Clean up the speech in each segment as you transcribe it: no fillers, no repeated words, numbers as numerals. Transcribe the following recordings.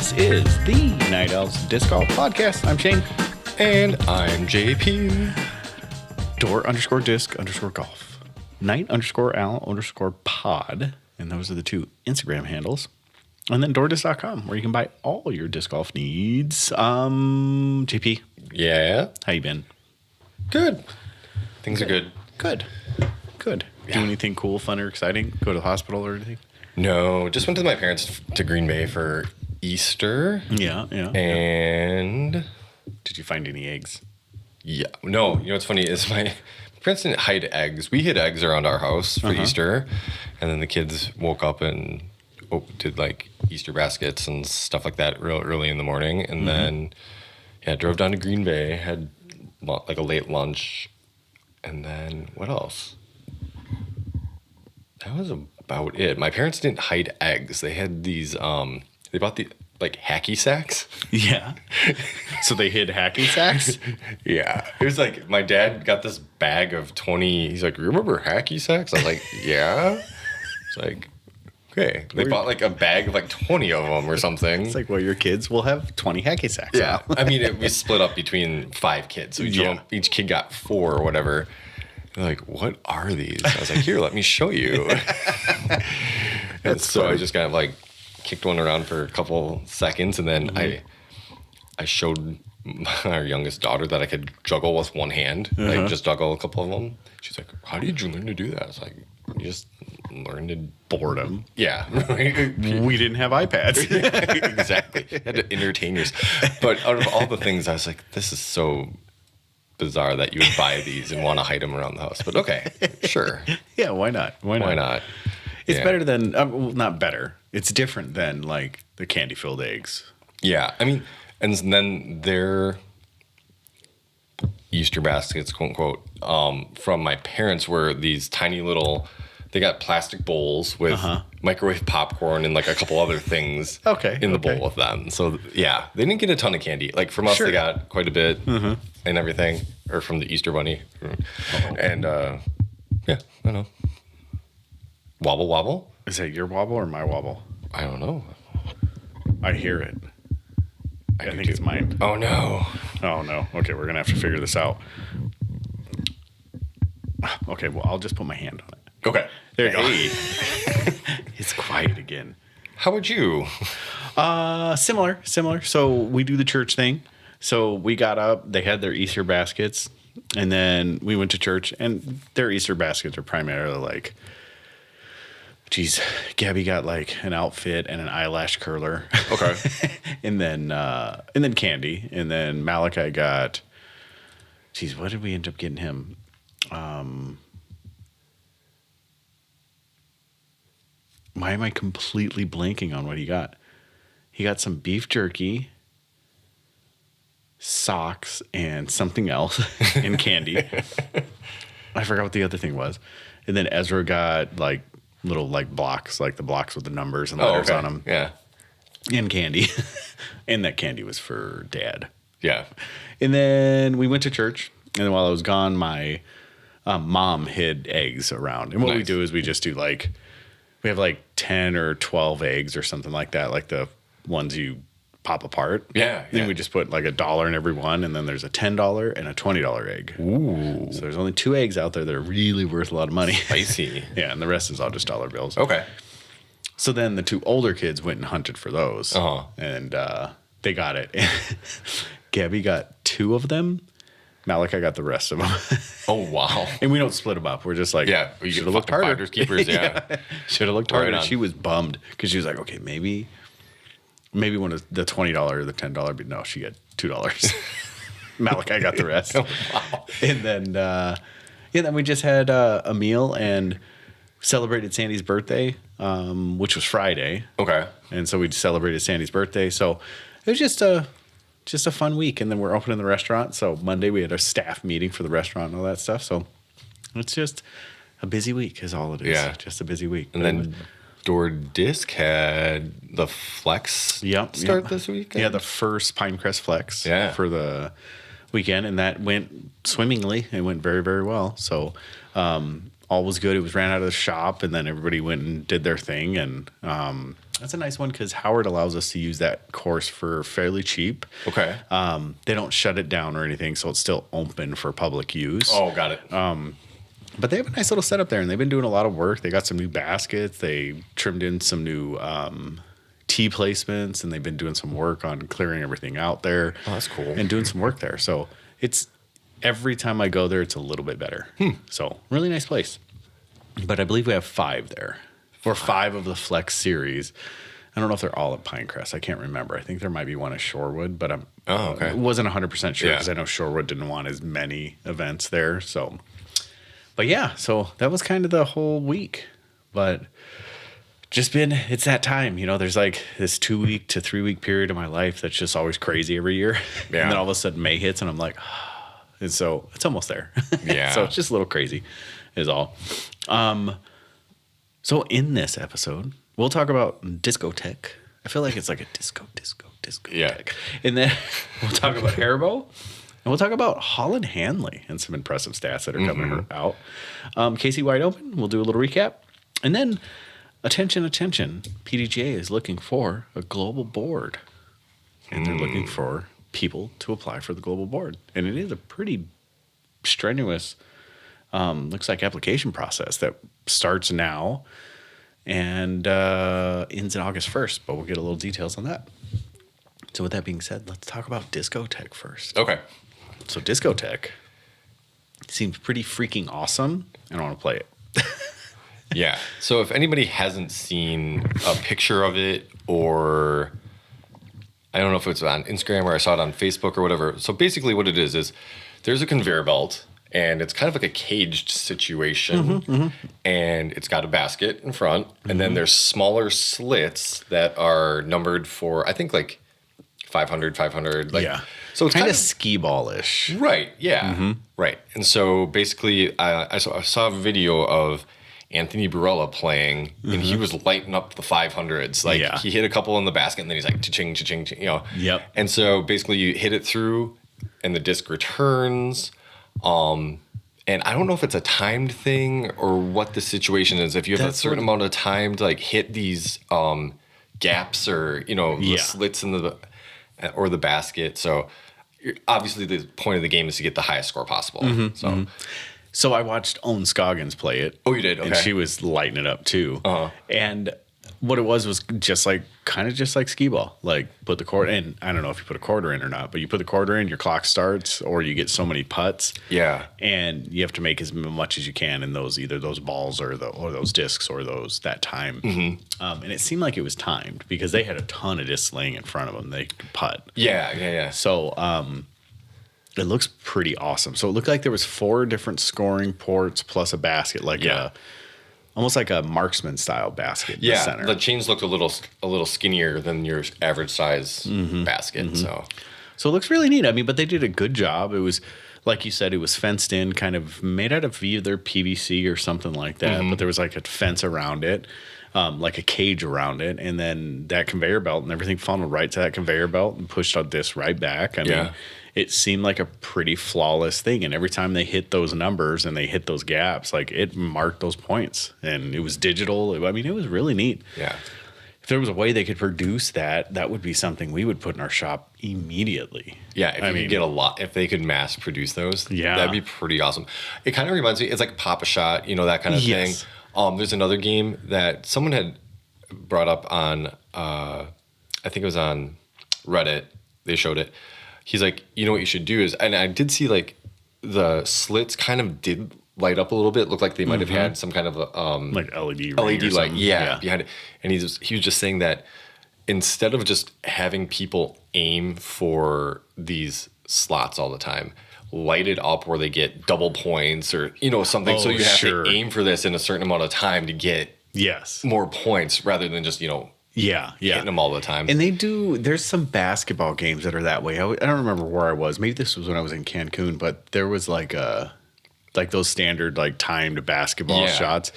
This is the Night Owls Disc Golf Podcast. I'm Shane. And I'm JP. Door_disc_golf. Night_owl_pod. And those are the two Instagram handles. And then doordisc.com, where you can buy all your disc golf needs. JP. Yeah. How you been? Good. Things are good. Good. Do anything cool, fun, or exciting? Go to the hospital or anything? No, just went to my parents to Green Bay for Easter. Yeah. And Did you find any eggs? yeah, no, you know what's funny is my parents didn't hide eggs. We hid eggs around our house for Easter. And then the kids woke up and did like Easter baskets and stuff like that real early in the morning. And then, drove down to Green Bay, had like a late lunch. And then what else? That was about it. My parents didn't hide eggs. They had these, they bought the like hacky sacks. Yeah. So they hid hacky sacks? Yeah. It was like, my dad got this bag of 20. He's like, remember hacky sacks? I was like, yeah. It's like, okay. They bought like a bag of like 20 of them or something. It's like, well, your kids will have 20 hacky sacks. Yeah. I mean, we split up between 5 kids. So each kid got 4 or whatever. They're like, what are these? I was like, here, let me show you. And so I just kind of like kicked one around for a couple seconds. And then I showed our youngest daughter that I could juggle with one hand. Like just juggle a couple of them. She's like, how did you learn to do that? I was like, you just learned to Boredom. Yeah. We didn't have iPads. Exactly. You had to entertain yourself. But out of all the things, I was like, this is so bizarre that you would buy these and want to hide them around the house. But okay, sure. Yeah, why not? Why not? It's better than, well, not better. It's different than like the candy-filled eggs. Yeah. I mean, and then their Easter baskets, quote unquote, from my parents were these tiny little, they got plastic bowls with microwave popcorn and like a couple other things in the bowl with them. So yeah, they didn't get a ton of candy. Like from us, they got quite a bit and everything, or from the Easter Bunny. And yeah, I don't know. Wobble wobble? Is that your wobble or my wobble? I don't know. I hear it. I think it's mine. Oh no. Oh no. Okay, we're gonna have to figure this out. Okay, well, I'll just put my hand on it. Okay. There you go. It's quiet again. How about you? Similar. So we do the church thing. So we got up, they had their Easter baskets, and then we went to church, and their Easter baskets are primarily like, geez, Gabby got like an outfit and an eyelash curler. Okay. and then candy. And then Malachi got, geez, what did we end up getting him? Why am I completely blanking on what he got? He got some beef jerky, socks, and something else, and candy. I forgot what the other thing was. And then Ezra got like little like blocks, like the blocks with the numbers and letters on them. Yeah. And candy. And that candy was for Dad. Yeah. And then we went to church. And then while I was gone, my mom hid eggs around. And what we do is we just do like, we have like 10 or 12 eggs or something like that, like the ones you pop apart. Yeah. Then we just put like $1 in every one, and then there's a $10 and a $20 egg. Ooh. So there's only 2 eggs out there that are really worth a lot of money. Spicy. Yeah, and the rest is all just dollar bills. Okay. So then the 2 older kids went and hunted for those. And they got it. Gabby got 2 of them. Malachi got the rest of them. Oh, wow. And we don't split them up. We're just like, you should have looked harder. Finders keepers, yeah. Should have looked harder. Right on. She was bummed because she was like, okay, maybe one of the $20 or the $10, but no, she got $2. Malachi got the rest. Oh, wow. And then we just had a meal and celebrated Sandy's birthday, which was Friday. Okay. And so we celebrated Sandy's birthday. So it was just a fun week. And then we're opening the restaurant. So Monday we had a staff meeting for the restaurant and all that stuff. So it's just a busy week is all it is. Yeah. Just a busy week. And then Door Disc had the Flex start this weekend. Yeah, the first Pinecrest Flex for the weekend. And that went swimmingly. It went very, very well. So all was good. It was ran out of the shop, and then everybody went and did their thing. And that's a nice one because Howard allows us to use that course for fairly cheap. Okay. They don't shut it down or anything, so it's still open for public use. Oh, got it. But they have a nice little setup there, and they've been doing a lot of work. They got some new baskets. They trimmed in some new tee placements, and they've been doing some work on clearing everything out there. Oh, that's cool. And doing some work there. So it's every time I go there, it's a little bit better. So really nice place. But I believe we have 5 there, or 5 of the Flex series. I don't know if they're all at Pinecrest. I can't remember. I think there might be one at Shorewood, but I wasn't 100% sure because I know Shorewood didn't want as many events there. So, but yeah, so that was kind of the whole week. But it's that time, there's like this 2-week to 3-week period of my life that's just always crazy every year. Yeah. And then all of a sudden May hits and I'm like, and so it's almost there. Yeah. So it's just a little crazy is all. So in this episode, we'll talk about discotheque. I feel like it's like a disco. Yeah. And then we'll talk about Haribo. And we'll talk about Holyn Handley and some impressive stats that are coming out. KC Wide Open, we'll do a little recap. And then, attention, PDGA is looking for a global board. And they're looking for people to apply for the global board. And it is a pretty strenuous, looks like application process that starts now and ends in August 1st. But we'll get a little details on that. So with that being said, let's talk about discotheque first. Okay. So discotheque seems pretty freaking awesome, and I want to play it. Yeah. So if anybody hasn't seen a picture of it, or I don't know if it's on Instagram or I saw it on Facebook or whatever. So basically what it is there's a conveyor belt, and it's kind of like a caged situation, and it's got a basket in front, and then there's smaller slits that are numbered for, I think, like 500. Like, yeah. So it's kind of skee ball-ish. Right. Yeah. Right. And so basically, I saw a video of Anthony Barella playing, and he was lighting up the 500s. Like, he hit a couple in the basket, and then he's like, cha-ching, cha-ching, Yep. And so basically, you hit it through, and the disc returns. And I don't know if it's a timed thing or what the situation is. If you have a certain amount of time to like hit these gaps or the slits in the or the basket. So obviously the point of the game is to get the highest score possible. So I watched Owen Scoggins play it. Oh, you did? Okay. And she was lighting it up too. And what it was just like kind of just like skee ball. Like put the quarter in. I don't know if you put a quarter in or not, but you put the quarter in, your clock starts, or you get so many putts. Yeah. And you have to make as much as you can in those either those balls or those discs or that time. And it seemed like it was timed because they had a ton of discs laying in front of them. They could putt. Yeah. So it looks pretty awesome. So it looked like there was 4 different scoring ports plus a basket, like almost like a marksman style basket. In the center. The chains looked a little skinnier than your average size basket. So it looks really neat. I mean, but they did a good job. It was, like you said, it was fenced in, kind of made out of either PVC or something like that. But there was like a fence around it, like a cage around it, and then that conveyor belt and everything funneled right to that conveyor belt and pushed out this right back. I mean, it seemed like a pretty flawless thing. And every time they hit those numbers and they hit those gaps, like it marked those points. And it was digital. I mean, it was really neat. Yeah. If there was a way they could produce that would be something we would put in our shop immediately. Yeah, if you could get a lot, if they could mass produce those, that'd be pretty awesome. It kind of reminds me, it's like Pop-A-Shot, that kind of thing. There's another game that someone had brought up on, I think it was on Reddit. They showed it. He's like, what you should do is, and I did see like the slits kind of did light up a little bit. Looked like they might have had some kind of like LED light, behind it. And he was just saying that instead of just having people aim for these slots all the time, light it up where they get double points or something. So you have to aim for this in a certain amount of time to get more points rather than just hitting them all the time. And there's some basketball games that are that way. I don't remember where I was. Maybe this was when I was in Cancun, but there was like those standard like timed basketball shots.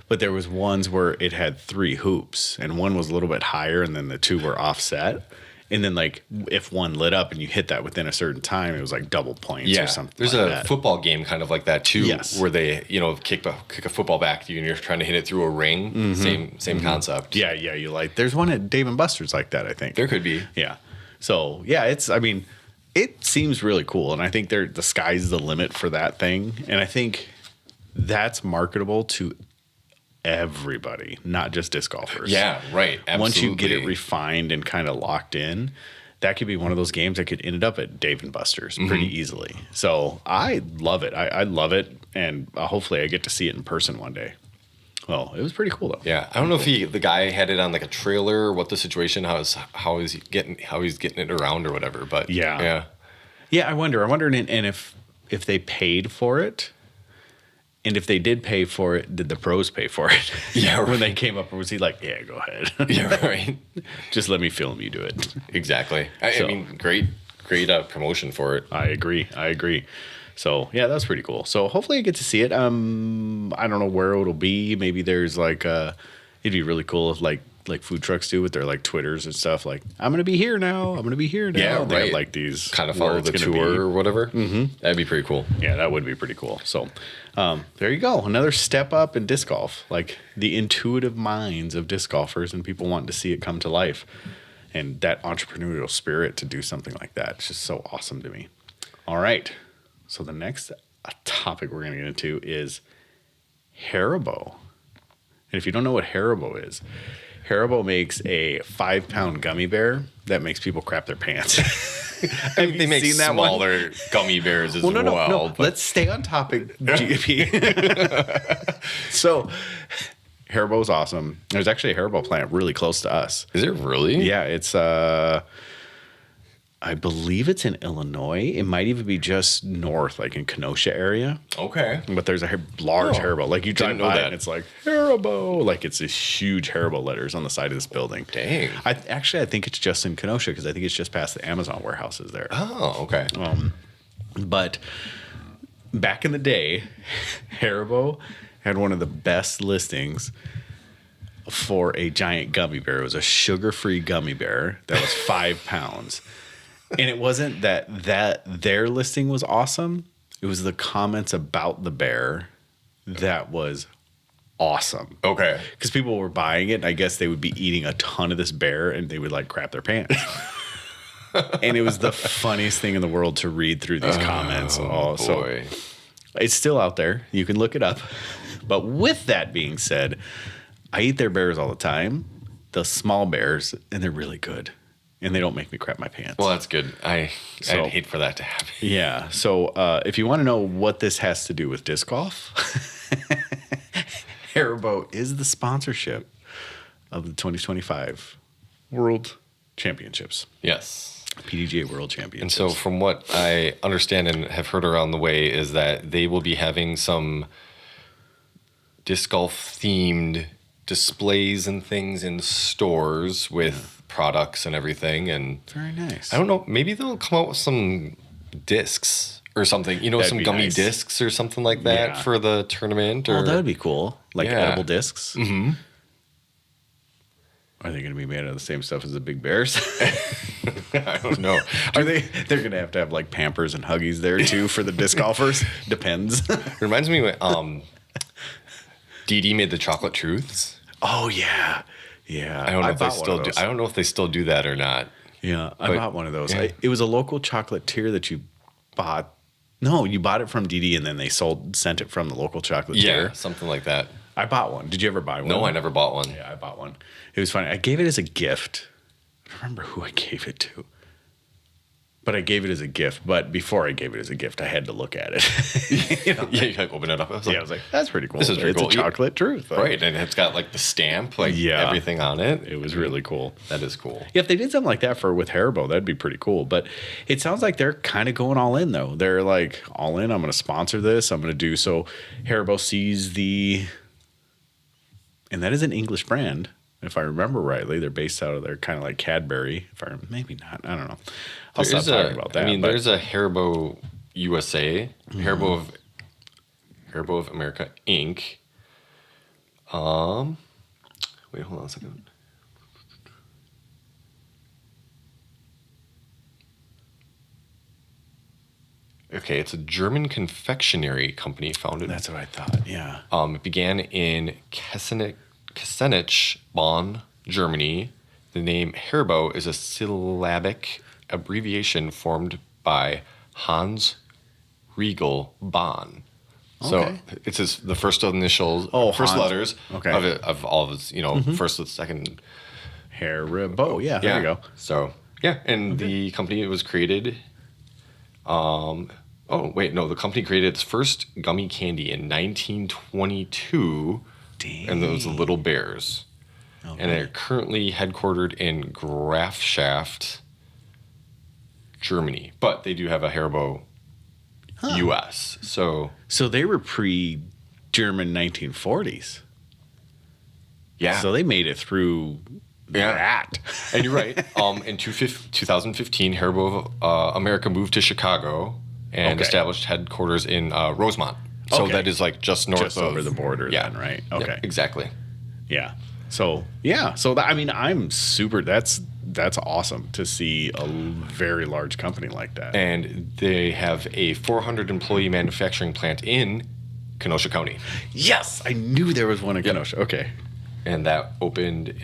But there was ones where it had 3 hoops and one was a little bit higher and then the 2 were offset. And then like if one lit up and you hit that within a certain time, it was like double points or something. There's like a that. football game kind of like that too, Yes. where they kick a football back to you and you're trying to hit it through a ring. Same concept. Yeah, you like. There's one at Dave and Buster's like that. I think There could be. Yeah. So yeah, it seems really cool, and I think the sky's the limit for that thing, and I think that's marketable to everybody, not just disc golfers. Yeah, right. Absolutely. Once you get it refined and kind of locked in, that could be one of those games that could end up at Dave and Buster's pretty easily. So I love it. I love it, and hopefully I get to see it in person one day. Well, it was pretty cool though. Yeah, I don't know if the guy had it on like a trailer, what the situation, how he's getting it around or whatever. But yeah. I wonder, and if they paid for it, and if they did pay for it, did the pros pay for it? Yeah, right. When they came up, was he like, yeah, go ahead, Yeah, right. just let me film you do it? Exactly. I mean, great promotion for it. I agree. So yeah, that's pretty cool. So hopefully I get to see it. I don't know where it'll be. Maybe there's like it'd be really cool if like food trucks do with their like Twitters and stuff. Like, I'm gonna be here now. Yeah, They right. have, like these Kind of follow the tour or whatever. That'd be pretty cool. Yeah, that would be pretty cool. So there you go. Another step up in disc golf. Like the intuitive minds of disc golfers and people wanting to see it come to life. And that entrepreneurial spirit to do something like that. It's just so awesome to me. All right. So the next topic we're going to get into is Haribo. And if you don't know what Haribo is, Haribo makes a 5-pound gummy bear that makes people crap their pants. They make smaller gummy bears as well. No. Let's stay on topic, GP. So Haribo is awesome. There's actually a Haribo plant really close to us. Is it really? Yeah, it's I believe it's in Illinois. It might even be just north, like in Kenosha area. Okay. But there's a large Haribo. Like you drive by and it's like Haribo. Like it's this huge Haribo letters on the side of this building. Dang. I think it's just in Kenosha because I think it's just past the Amazon warehouses there. Oh, okay. But back in the day, Haribo had one of the best listings for a giant gummy bear. It was a sugar-free gummy bear that was 5 pounds. And it wasn't that their listing was awesome. It was the comments about the bear that was awesome. Okay. Because people were buying it, and I guess they would be eating a ton of this bear, and they would like crap their pants. And it was the funniest thing in the world to read through these comments. Boy. So it's still out there. You can look it up. But with that being said, I eat their bears all the time, the small bears, and they're really good. And they don't make me crap my pants. Well, that's good. I'd hate for that to happen. Yeah. So if you want to know what this has to do with disc golf, Haribo is the sponsorship of the 2025 World Championships. Yes. PDGA World Championships. And so from what I understand and have heard around the way is that they will be having some disc golf themed displays and things in stores with products and everything. And very nice. I don't know, maybe they'll come out with some discs or something, That'd some be gummy nice. discs or something like that for the tournament. That would be cool. Like edible discs. Mm-hmm. Are they going to be made out of the same stuff as the big bears? I don't know. Are they? They're going to have like Pampers and Huggies there too for the disc golfers. Depends. It reminds me when Dee Dee made the chocolate truths. Oh yeah, yeah. I don't know if they still do. I don't know if they still do that or not. Yeah, I bought one of those. Yeah. It was a local chocolatier that you bought. No, you bought it from Dee Dee and then they sent it from the local chocolatier. Yeah, something like that. I bought one. Did you ever buy one? No, I never bought one. Yeah, I bought one. It was funny. I gave it as a gift. I don't remember who I gave it to. But I gave it as a gift. But before I gave it as a gift, I had to look at it. Yeah, you like open it up. I was like, that's pretty cool. This is pretty cool. It's a chocolate truth. Right, and it's got like the stamp, everything on it. It was really cool. That is cool. Yeah, if they did something like that with Haribo, that'd be pretty cool. But it sounds like they're kind of going all in, though. They're like, all in. I'm going to sponsor this. I'm going to do so. Haribo sees and that is an English brand, if I remember rightly. They're based out of, they're kind of like Cadbury. Maybe not. I don't know. I'll stop talking about that. I mean, there's a Haribo USA, Haribo of America Inc. Wait, hold on a second. Okay, it's a German confectionery company founded. That's what I thought. Yeah. It began in Kessenich, Bonn, Germany. The name Haribo is a syllabic abbreviation formed by Hans Riegel Bonn. Okay. So it's the first initials, first Hans. letters of all of his, first and second. Haribo. Yeah, there you go. So, yeah, and the company was created. The company created its first gummy candy in 1922. Dang. And those Little Bears. Okay. And they're currently headquartered in Grafschaft, Germany. But they do have a Haribo U.S. So they were pre-German 1940s. Yeah. So they made it through that. And you're right. In 2015, Haribo America moved to Chicago and established headquarters in Rosemont. So that is like just north of over the border then, right? Okay. Yeah, exactly. Yeah. So, I'm super, that's awesome to see a very large company like that. And they have a 400 employee manufacturing plant in Kenosha County. Yes, I knew there was one in Kenosha. Okay. And that opened in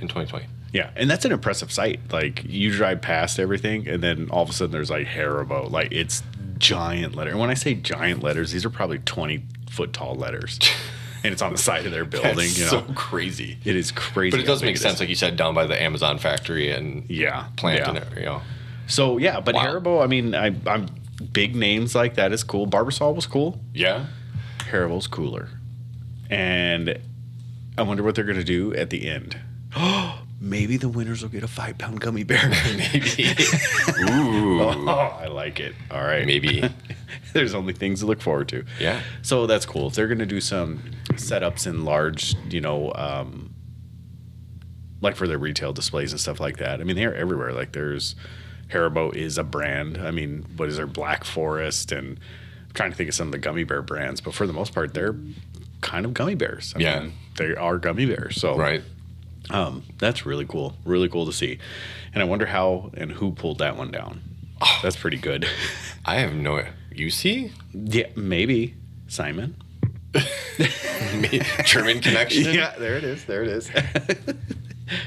2020. Yeah, and that's an impressive site. Like, you drive past everything, and then all of a sudden there's like Haribo. Like, it's giant letter. And when I say giant letters, these are probably 20-foot tall letters. And it's on the side of their building. That's so crazy. It is crazy. But it does make sense, like you said, down by the Amazon factory and plant and So, but Haribo, I'm big names like that is cool. Barbasol was cool. Yeah. Haribo's cooler. And I wonder what they're going to do at the end. Maybe the winners will get a 5-pound gummy bear. Maybe. Ooh. I like it. All right. Maybe. There's only things to look forward to. Yeah. So that's cool. If they're going to do some setups in large, like for their retail displays and stuff like that. They're everywhere. Like Haribo is a brand. What is there? Black Forest, and I'm trying to think of some of the gummy bear brands, but for the most part, they're kind of gummy bears. They are gummy bears. So right. That's really cool. Really cool to see. And I wonder how and who pulled that one down. Oh, that's pretty good. I have no idea. You see? Yeah, maybe. Simon. German connection? Yeah, there it is.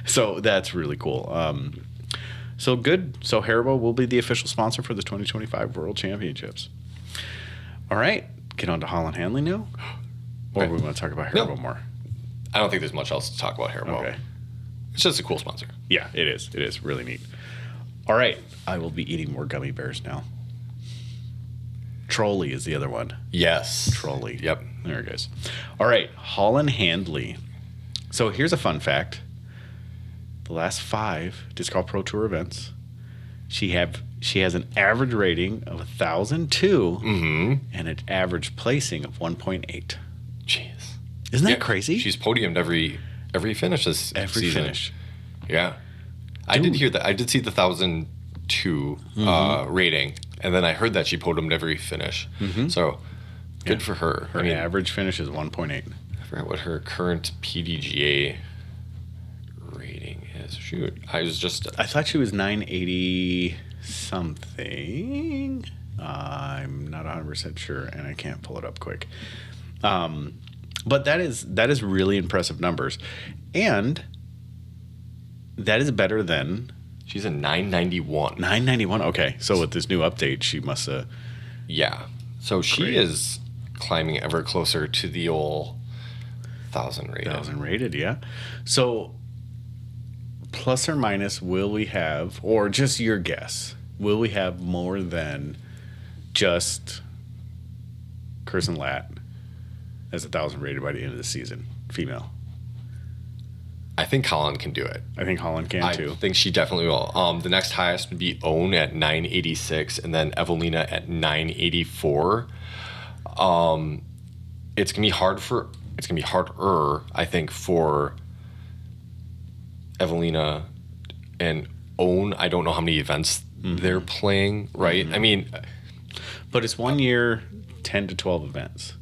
So that's really cool. So good. So Haribo will be the official sponsor for the 2025 World Championships. All right. Get on to Holyn Handley now? Or we want to talk about Haribo more? I don't think there's much else to talk about Haribo. Okay. It's just a cool sponsor. Yeah, it is. It is really neat. All right. I will be eating more gummy bears now. Trolley is the other one. Yes. Trolley. Yep. There it goes. All right. Holyn Handley. So here's a fun fact. The last 5 Disc Golf Pro Tour events, she has an average rating of 1,002 and an average placing of 1.8. Jeez. Isn't that crazy? She's podiumed every finish this season. Every finish. Yeah. I did hear that. I did see the 1,002 rating, and then I heard that she podiumed every finish. So good for her. Her average finish is 1.8. I forgot what her current PDGA rating is. Shoot. I thought she was 980 something. I'm not 100% sure, and I can't pull it up quick. But that is really impressive numbers. And that is better than... She's a 991. 991, okay. So with this new update, she must have... Yeah. So she is climbing ever closer to the old 1,000 rated. 1,000 rated, yeah. So plus or minus, will we have, or just your guess, will we have more than just Kirsten Latt as 1,000 rated by the end of the season, female? I think Holyn can do it. I think Holyn can too. I think she definitely will. The next highest would be Own at 986, and then Evelina at 984. It's gonna be harder, I think, for Evelina and Own. I don't know how many events they're playing, right? But it's 1 year, 10 to 12 events.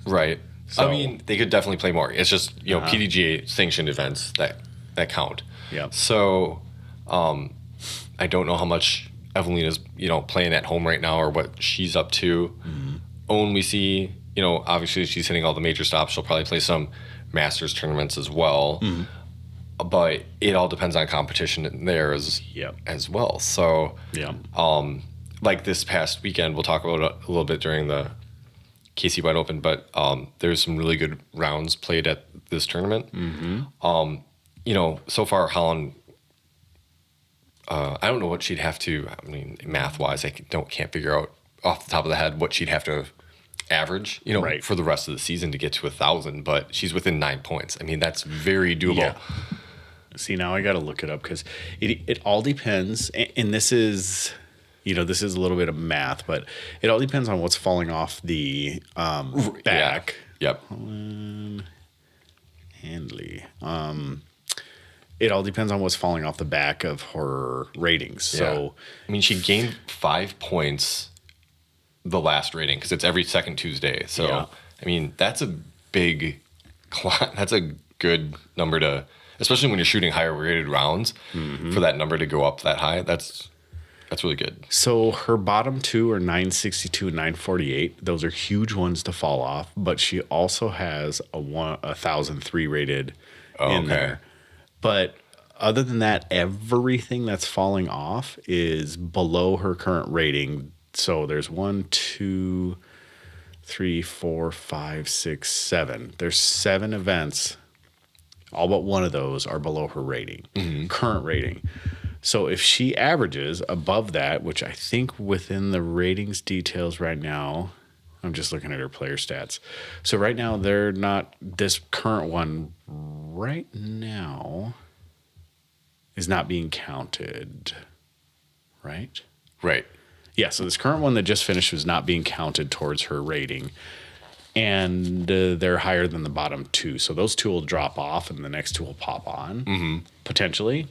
Right. So, they could definitely play more. It's just, PDGA sanctioned events that count. Yeah. So, I don't know how much Evelina's, playing at home right now or what she's up to. Owen, we see, obviously she's hitting all the major stops. She'll probably play some Masters tournaments as well. But it all depends on competition there as well. So, like this past weekend, we'll talk about it a little bit during the KCWO Open, but there's some really good rounds played at this tournament. So far, Holyn, I don't know what she'd have to, math-wise, can't figure out off the top of the head what she'd have to average, for the rest of the season to get to 1,000, but she's within 9 points. That's very doable. Yeah. See, now I got to look it up because it all depends, and this is, this is a little bit of math, but it all depends on what's falling off the back. Yep. Handley. It all depends on what's falling off the back of her ratings. So, she gained 5 points the last rating because it's every second Tuesday. So, that's a big, that's a good number to, especially when you're shooting higher rated rounds, for that number to go up that high. That's really good. So her bottom two are 962 and 948. Those are huge ones to fall off, but she also has a 1,003 rated in there. But other than that, everything that's falling off is below her current rating. So there's 1, 2, 3, 4, 5, 6, 7. There's 7 events. All but one of those are below her rating, current rating. So if she averages above that, which I think within the ratings details right now, I'm just looking at her player stats. So right now, they're not, this current one right now is not being counted, right? Right. Yeah, so this current one that just finished was not being counted towards her rating. And they're higher than the bottom two. So those two will drop off and the next two will pop on, potentially.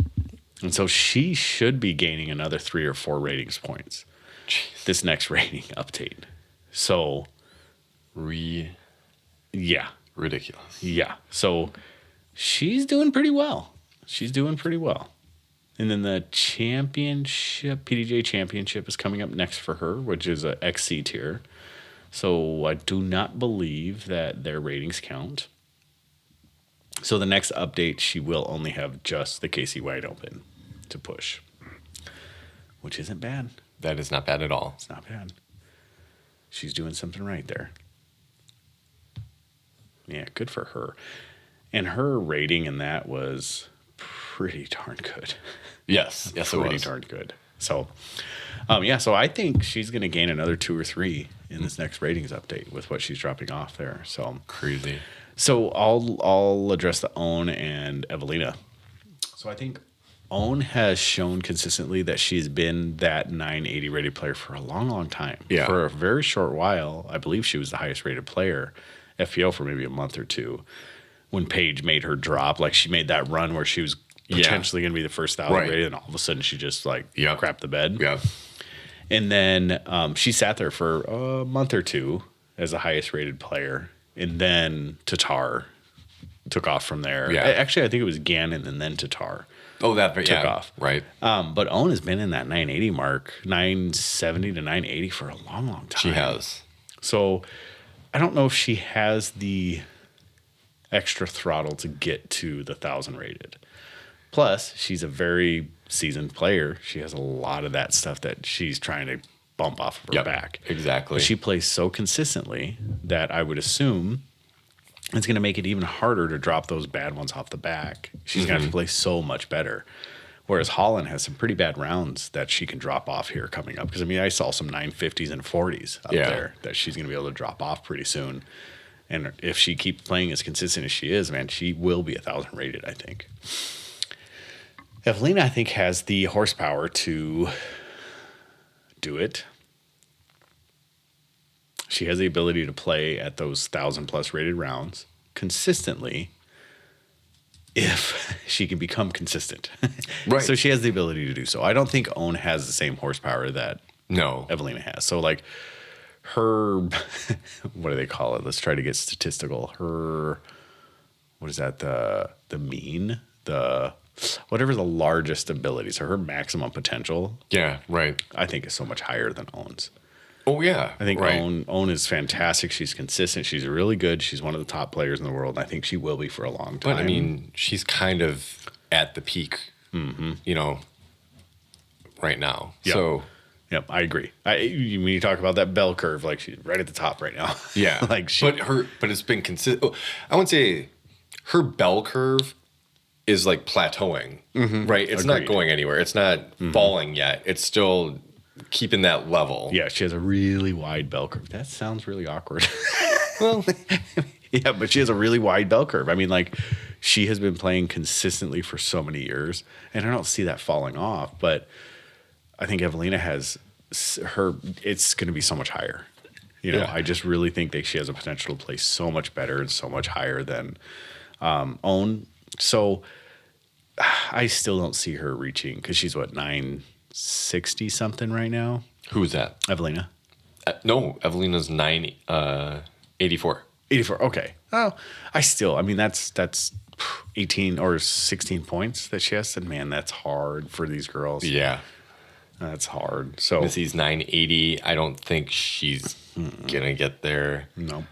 And so she should be gaining another 3 or 4 ratings points this next rating update. So, ridiculous. Yeah. So she's doing pretty well. And then the championship, PDGA championship is coming up next for her, which is a XC tier. So I do not believe that their ratings count. So the next update, she will only have just the KCWO Open to push, which isn't bad. That is not bad at all. It's not bad. She's doing something right there. Yeah, good for her. And her rating in that was pretty darn good. Yes, it was. Pretty darn good. So, so I think she's going to gain another 2 or 3 in this next ratings update with what she's dropping off there. So crazy. So I'll address the Owen and Evelina. So I think Owen has shown consistently that she's been that 980 rated player for a long, long time. Yeah. For a very short while, I believe she was the highest rated player, FPO, for maybe a month or two. When Paige made her drop, like she made that run where she was potentially going to be the first 1,000 rated, and all of a sudden she just crapped the bed. Yeah. And then she sat there for a month or two as the highest rated player. And then Tatar took off from there. Yeah. Actually, I think it was Gannon and then Tatar. Oh, that took off. Right. But Owen has been in that 980 mark, 970 to 980 for a long, long time. She has. So I don't know if she has the extra throttle to get to the 1,000 rated. Plus, she's a very seasoned player. She has a lot of that stuff that she's trying to bump off of her back. Exactly. But she plays so consistently that I would assume it's going to make it even harder to drop those bad ones off the back. She's going to have to play so much better. Whereas Holyn has some pretty bad rounds that she can drop off here coming up. Because, I saw some 950s and 40s up there that she's going to be able to drop off pretty soon. And if she keeps playing as consistent as she is, man, she will be 1,000 rated, I think. Evelina, I think, has the horsepower to do it. She has the ability to play at those 1,000+ rated rounds consistently if she can become consistent. Right. So she has the ability to do so. I don't think Owen has the same horsepower that Evelina has. So her, what do they call it? Let's try to get statistical. Her, what is that? The mean, the whatever the largest ability, so her maximum potential, Yeah, right. I think is so much higher than Owen's. Oh, yeah. I think right. Owen is fantastic. She's consistent. She's really good. She's one of the top players in the world. And I think she will be for a long time. But, I mean, she's kind of at the peak, right now. Yep. So, yep, I agree. When you talk about that bell curve, like she's right at the top right now. yeah. Like but it's been consistent. Oh, I wouldn't say her bell curve is like plateauing, right? It's not Agreed. going anywhere. It's not falling yet. It's still keeping that level. Yeah, she has a really wide bell curve. That sounds really awkward. Well, yeah, but she has a really wide bell curve. I mean, like, she has been playing consistently for so many years, and I don't see that falling off. But I think Evelina has it's going to be so much higher. Yeah. I just really think that she has a potential to play so much better and so much higher than Own. So I still don't see her reaching, because she's what, 960 something right now. who's that? Evelina. No, Evelina's 84. 84. Okay. Oh, I mean, that's 18 or 16 points that she has. And man, that's hard for these girls. Yeah. That's hard. So Missy's 980. I don't think she's gonna get there. no.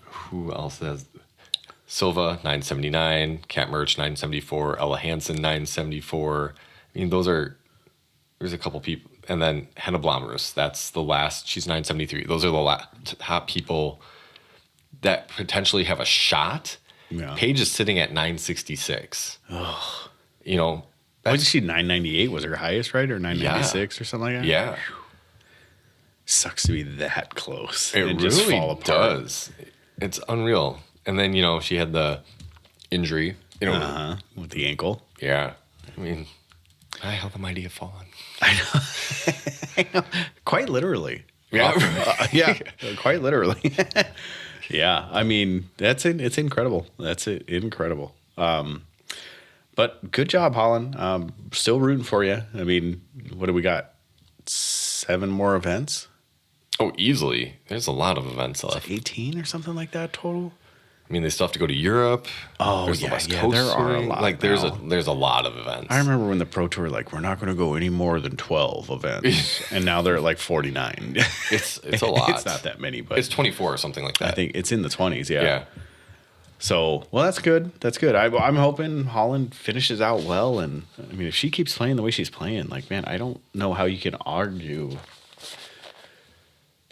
Who else has? Silva 979, Kat Merch 974, Ella Hansen 974. I mean, there's a couple people, and then Henna Blomrus. That's the last. She's 973. Those are the top people that potentially have a shot. Yeah. Paige is sitting at 966. Oh. That's, Was she 998 was her highest, right? Or 996 or something like that? yeah. Sucks to be that close. It and really just fall apart. does. It's unreal. And then, she had the injury. With the ankle. Yeah. I mean, how the mighty have fallen. I know. Quite literally. Yeah. Yeah. Quite literally. Yeah. I mean, it's incredible. That's it. Incredible. But good job, Holyn. Still rooting for you. I mean, what do we got? 7 more events? Oh, easily. There's a lot of events left. 18 or something like that total? I mean, they still have to go to Europe. Oh, there's yeah, the West yeah, Coast there are a touring. lot Like, now. there's a lot of events. I remember when the Pro Tour we're not going to go any more than 12 events. And now they're at like 49. It's a lot. It's not that many, but It's 24 or something like that. I think it's in the 20s, Yeah. So, well, that's good. That's good. I'm hoping Holyn finishes out well. And, I mean, if she keeps playing the way she's playing, like, man, I don't know how you can argue.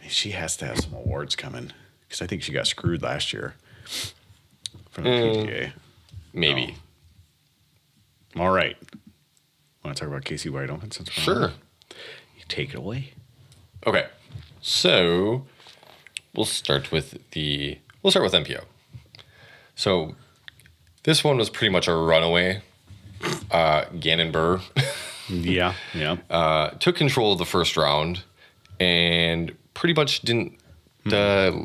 She has to have some awards coming, because I think she got screwed last year from the PDGA. Maybe. All right. Want to talk about KCWO Open since we're on? Sure. You take it away. Okay. So we'll start with MPO. So this one was pretty much a runaway. Gannon Burr Yeah. Yeah. took control of the first round and pretty much didn't leave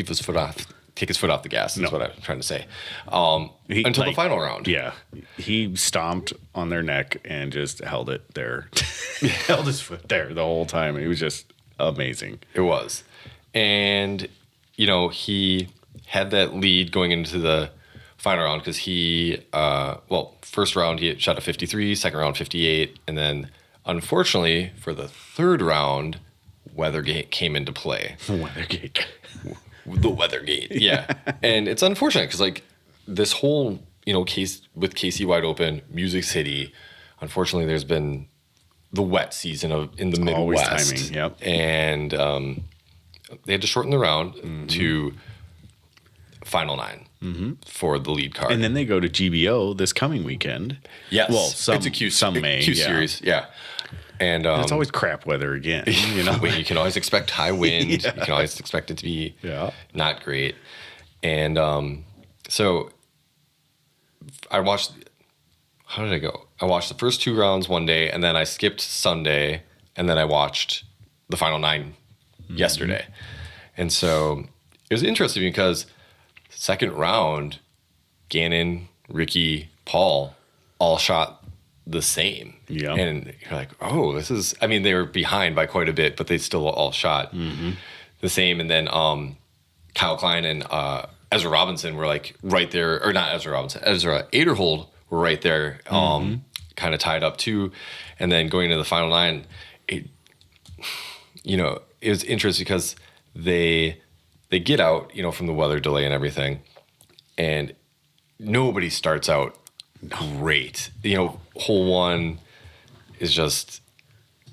his foot off, take his foot off the gas. That's what I'm trying to say. Until the final round. Yeah. He stomped on their neck and just held it there. Held his foot there the whole time. It was just amazing. It was. And, he had that lead going into the final round because first round he shot a 53, second round 58, and then unfortunately for the third round, Weathergate came into play. Weathergate. The Weathergate, yeah. And it's unfortunate because this whole case with KC Open, Music City, unfortunately there's been the wet season in the Midwest. Always timing, yep. And they had to shorten the round to final 9 for the lead card. And then they go to GBO this coming weekend. Yes. Well, some may. Q series, yeah. And it's always crap weather again. You can always expect high wind. Yeah. You can always expect it to be not great. And so I watched. How did I go? I watched the first 2 rounds one day, and then I skipped Sunday, and then I watched the final 9 yesterday. And so it was interesting because second round, Gannon, Ricky, Paul all shot the same. Yeah. And you're like, oh, this is, I mean, they were behind by quite a bit, but they still all shot the same. And then Kyle Klein and Ezra Robinson were like right there, or not Ezra Robinson, Ezra Aderhold were right there, kind of tied up too. And then going into the final 9, it was interesting because they get out, from the weather delay and everything, and nobody starts out great. Hole 1 is just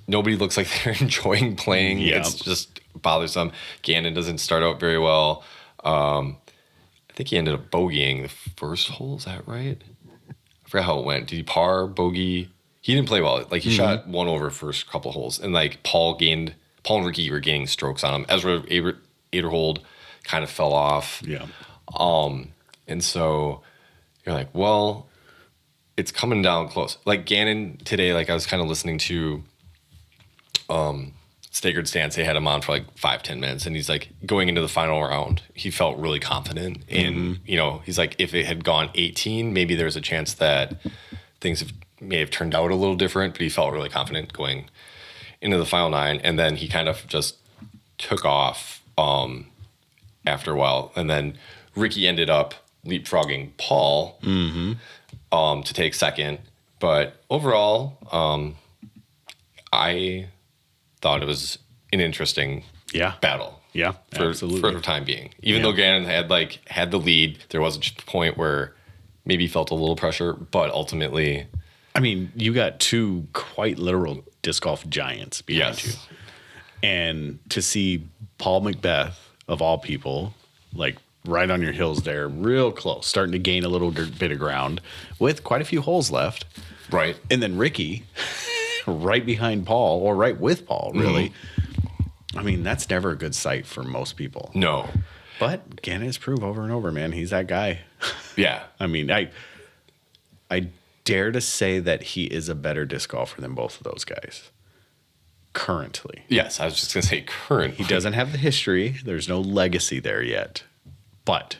nobody looks like they're enjoying playing. Yeah. It's just bothersome. Gannon doesn't start out very well. I think he ended up bogeying the first hole. Is that right? I forgot how it went. Did he par, bogey? He didn't play well. Like he shot 1 over first couple holes, and like Paul and Ricky were gaining strokes on him. Ezra Aderhold kind of fell off. Yeah. And so you're like, well, it's coming down close. Like Gannon today, like I was kind of listening to Staggered Stance. They had him on for like 5-10 minutes, and he's like, going into the final round, he felt really confident. And he's like, if it had gone 18, maybe there's a chance that things may have turned out a little different, but he felt really confident going into the final 9. And then he kind of just took off after a while. And then Ricky ended up leapfrogging Paul to take second. But overall, I thought it was an interesting battle. Yeah, for the time being. Even though Gannon had the lead, there was a point where maybe he felt a little pressure, but ultimately, I mean, you got 2 quite literal disc golf giants behind you. And to see Paul Macbeth, of all people, like right on your heels there, real close, starting to gain a little bit of ground with quite a few holes left. Right. And then Ricky right behind Paul, or right with Paul, really. I mean, that's never a good sight for most people. No. But Gannon has proved over and over, man, he's that guy. Yeah. I mean, I dare to say that he is a better disc golfer than both of those guys currently. Yes, I was just going to say currently. He doesn't have the history. There's no legacy there yet. But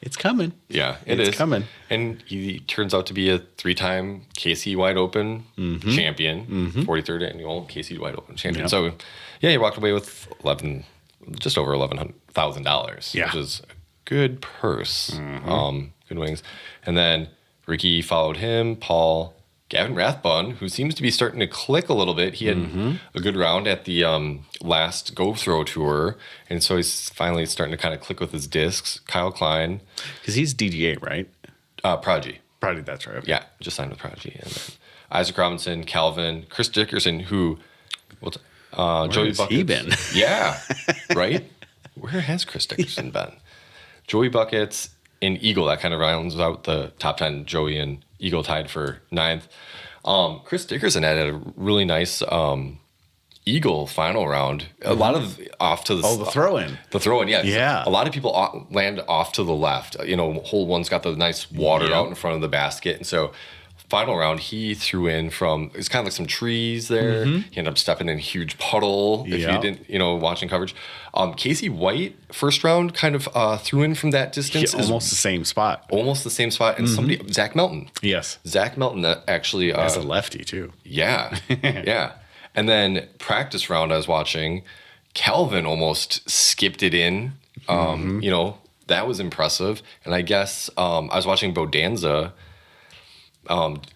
it's coming. Yeah, it's coming. And he turns out to be a 3-time KC Wide Open champion, 43rd annual KC Wide Open champion. Yep. So, yeah, he walked away with just over $11,000, which is a good purse. Good wings. And then Ricky followed him, Paul, Gavin Rathbun, who seems to be starting to click a little bit. He had a good round at the last Go Throw Tour, and so he's finally starting to kind of click with his discs. Kyle Klein. Because he's DGA, right? Prodigy. Prodigy, that's right. Okay. Yeah, just signed with Prodigy. And then Isaac Robinson, Calvin, Chris Dickerson, who... Joey has he been? Yeah, right? Where has Chris Dickerson been? Joey Buckets and Eagle, that kind of rounds out the top 10. Joey and Eagle tied for 9th. Chris Dickerson had a really nice Eagle final round. A lot of off to the... Oh, the throw-in. The throw-in, yeah. Yeah. A lot of people land off to the left. Hole 1's got the nice water out in front of the basket. And so final round, he threw in from... It's kind of like some trees there. He ended up stepping in a huge puddle if you didn't, watching coverage. Casey White, first round, kind of threw in from that distance. Almost the same spot. Almost the same spot. And Zach Melton. Yes. Zach Melton actually... As a lefty, too. Yeah. Yeah. And then practice round I was watching, Calvin almost skipped it in. That was impressive. And I guess I was watching Bodanza...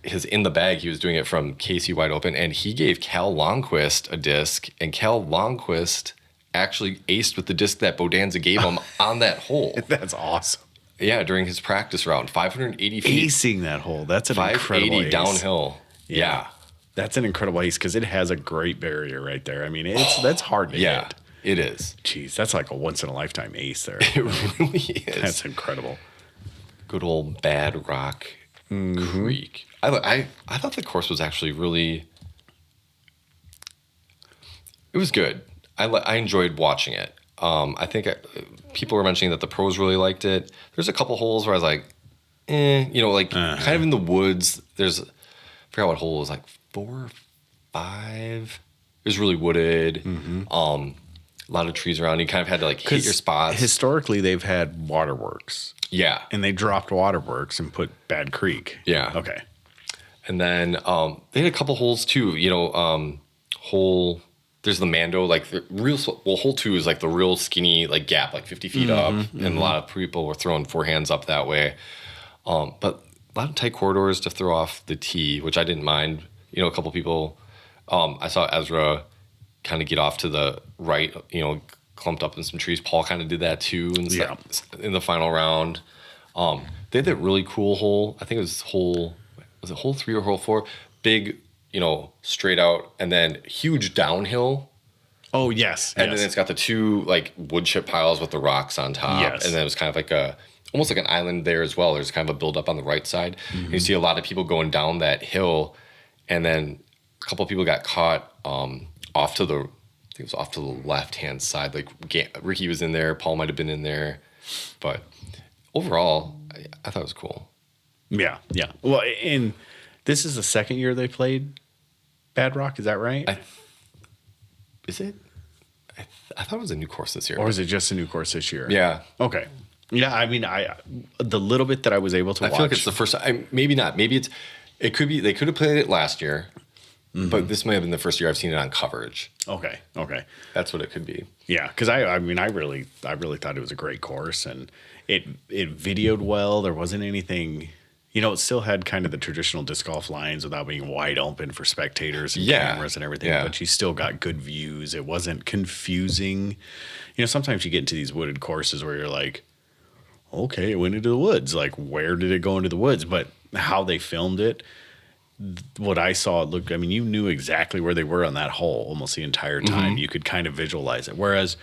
his in the bag, he was doing it from KC Wide Open, and he gave Cal Longquist a disc, and Cal Longquist actually aced with the disc that Bodanza gave him on that hole. That's awesome. Yeah, during his practice round, 580 feet. Acing that hole. That's an incredible ace. 580 downhill. Yeah. That's an incredible ace because it has a great barrier right there. I mean, that's hard to hit. It is. Jeez, that's like a once-in-a-lifetime ace there. It really is. That's incredible. Good old Bad Rock Creek. I thought the course was actually really... It was good. I enjoyed watching it. I think people were mentioning that the pros really liked it. There's a couple holes where I was like, kind of in the woods. I forgot what hole it was, like 4 or 5. It was really wooded. A lot of trees around. You kind of had to hit your spots. Historically, they've had waterworks. Yeah. And they dropped waterworks and put Bad Creek. Yeah. Okay. And then they had a couple holes too. Hole there's the Mando, like the real, well, hole 2 is like the real skinny, like gap, like 50 feet up. And a lot of people were throwing forehands up that way. But a lot of tight corridors to throw off the tee, which I didn't mind. You know, a couple people, I saw Ezra kind of get off to the right, you know, clumped up in some trees. Paul kind of did that too in the final round. They had that really cool hole. I think it was hole 3 or hole 4? Big, you know, straight out and then huge downhill. Oh, yes. And then it's got the 2 like wood chip piles with the rocks on top. Yes. And then it was kind of like almost like an island there as well. There's kind of a buildup on the right side. And you see a lot of people going down that hill. And then a couple of people got caught off to the left-hand side. Like Ricky was in there. Paul might have been in there. But overall, I thought it was cool. Yeah, yeah. Well, and this is the second year they played Bad Rock. Is that right? Is it? I thought it was a new course this year. Or is it just a new course this year? Yeah. Okay. Yeah, I mean, the little bit that I was able to watch. I feel like it's the first time. Maybe not. Maybe it could be. They could have played it last year, but this may have been the first year I've seen it on coverage. Okay. That's what it could be. Yeah, because I mean, I really thought it was a great course, and it videoed well. There wasn't anything. You know, it still had kind of the traditional disc golf lines without being wide open for spectators and cameras and everything, but you still got good views. It wasn't confusing. You know, sometimes you get into these wooded courses where you're like, okay, it went into the woods. Like, where did it go into the woods? But how they filmed it, what I saw, it looked, I mean, you knew exactly where they were on that hole almost the entire time. You could kind of visualize it. Whereas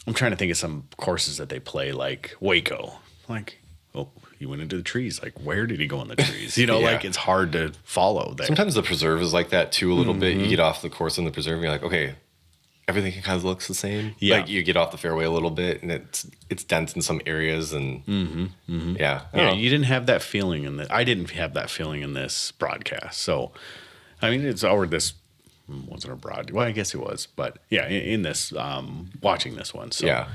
I'm trying to think of some courses that they play, like Waco. Like, oh, he went into the trees. Like, where did he go in the trees? You know, like, it's hard to follow there. Sometimes the preserve is like that too, a little bit. You get off the course in the preserve and you're like, okay, everything kind of looks the same. Yeah. Like, you get off the fairway a little bit and it's dense in some areas. And yeah, you didn't have that feeling in I didn't have that feeling in this broadcast. So, I mean, this wasn't a broad. Well, I guess it was. But yeah, in this, watching this one. So,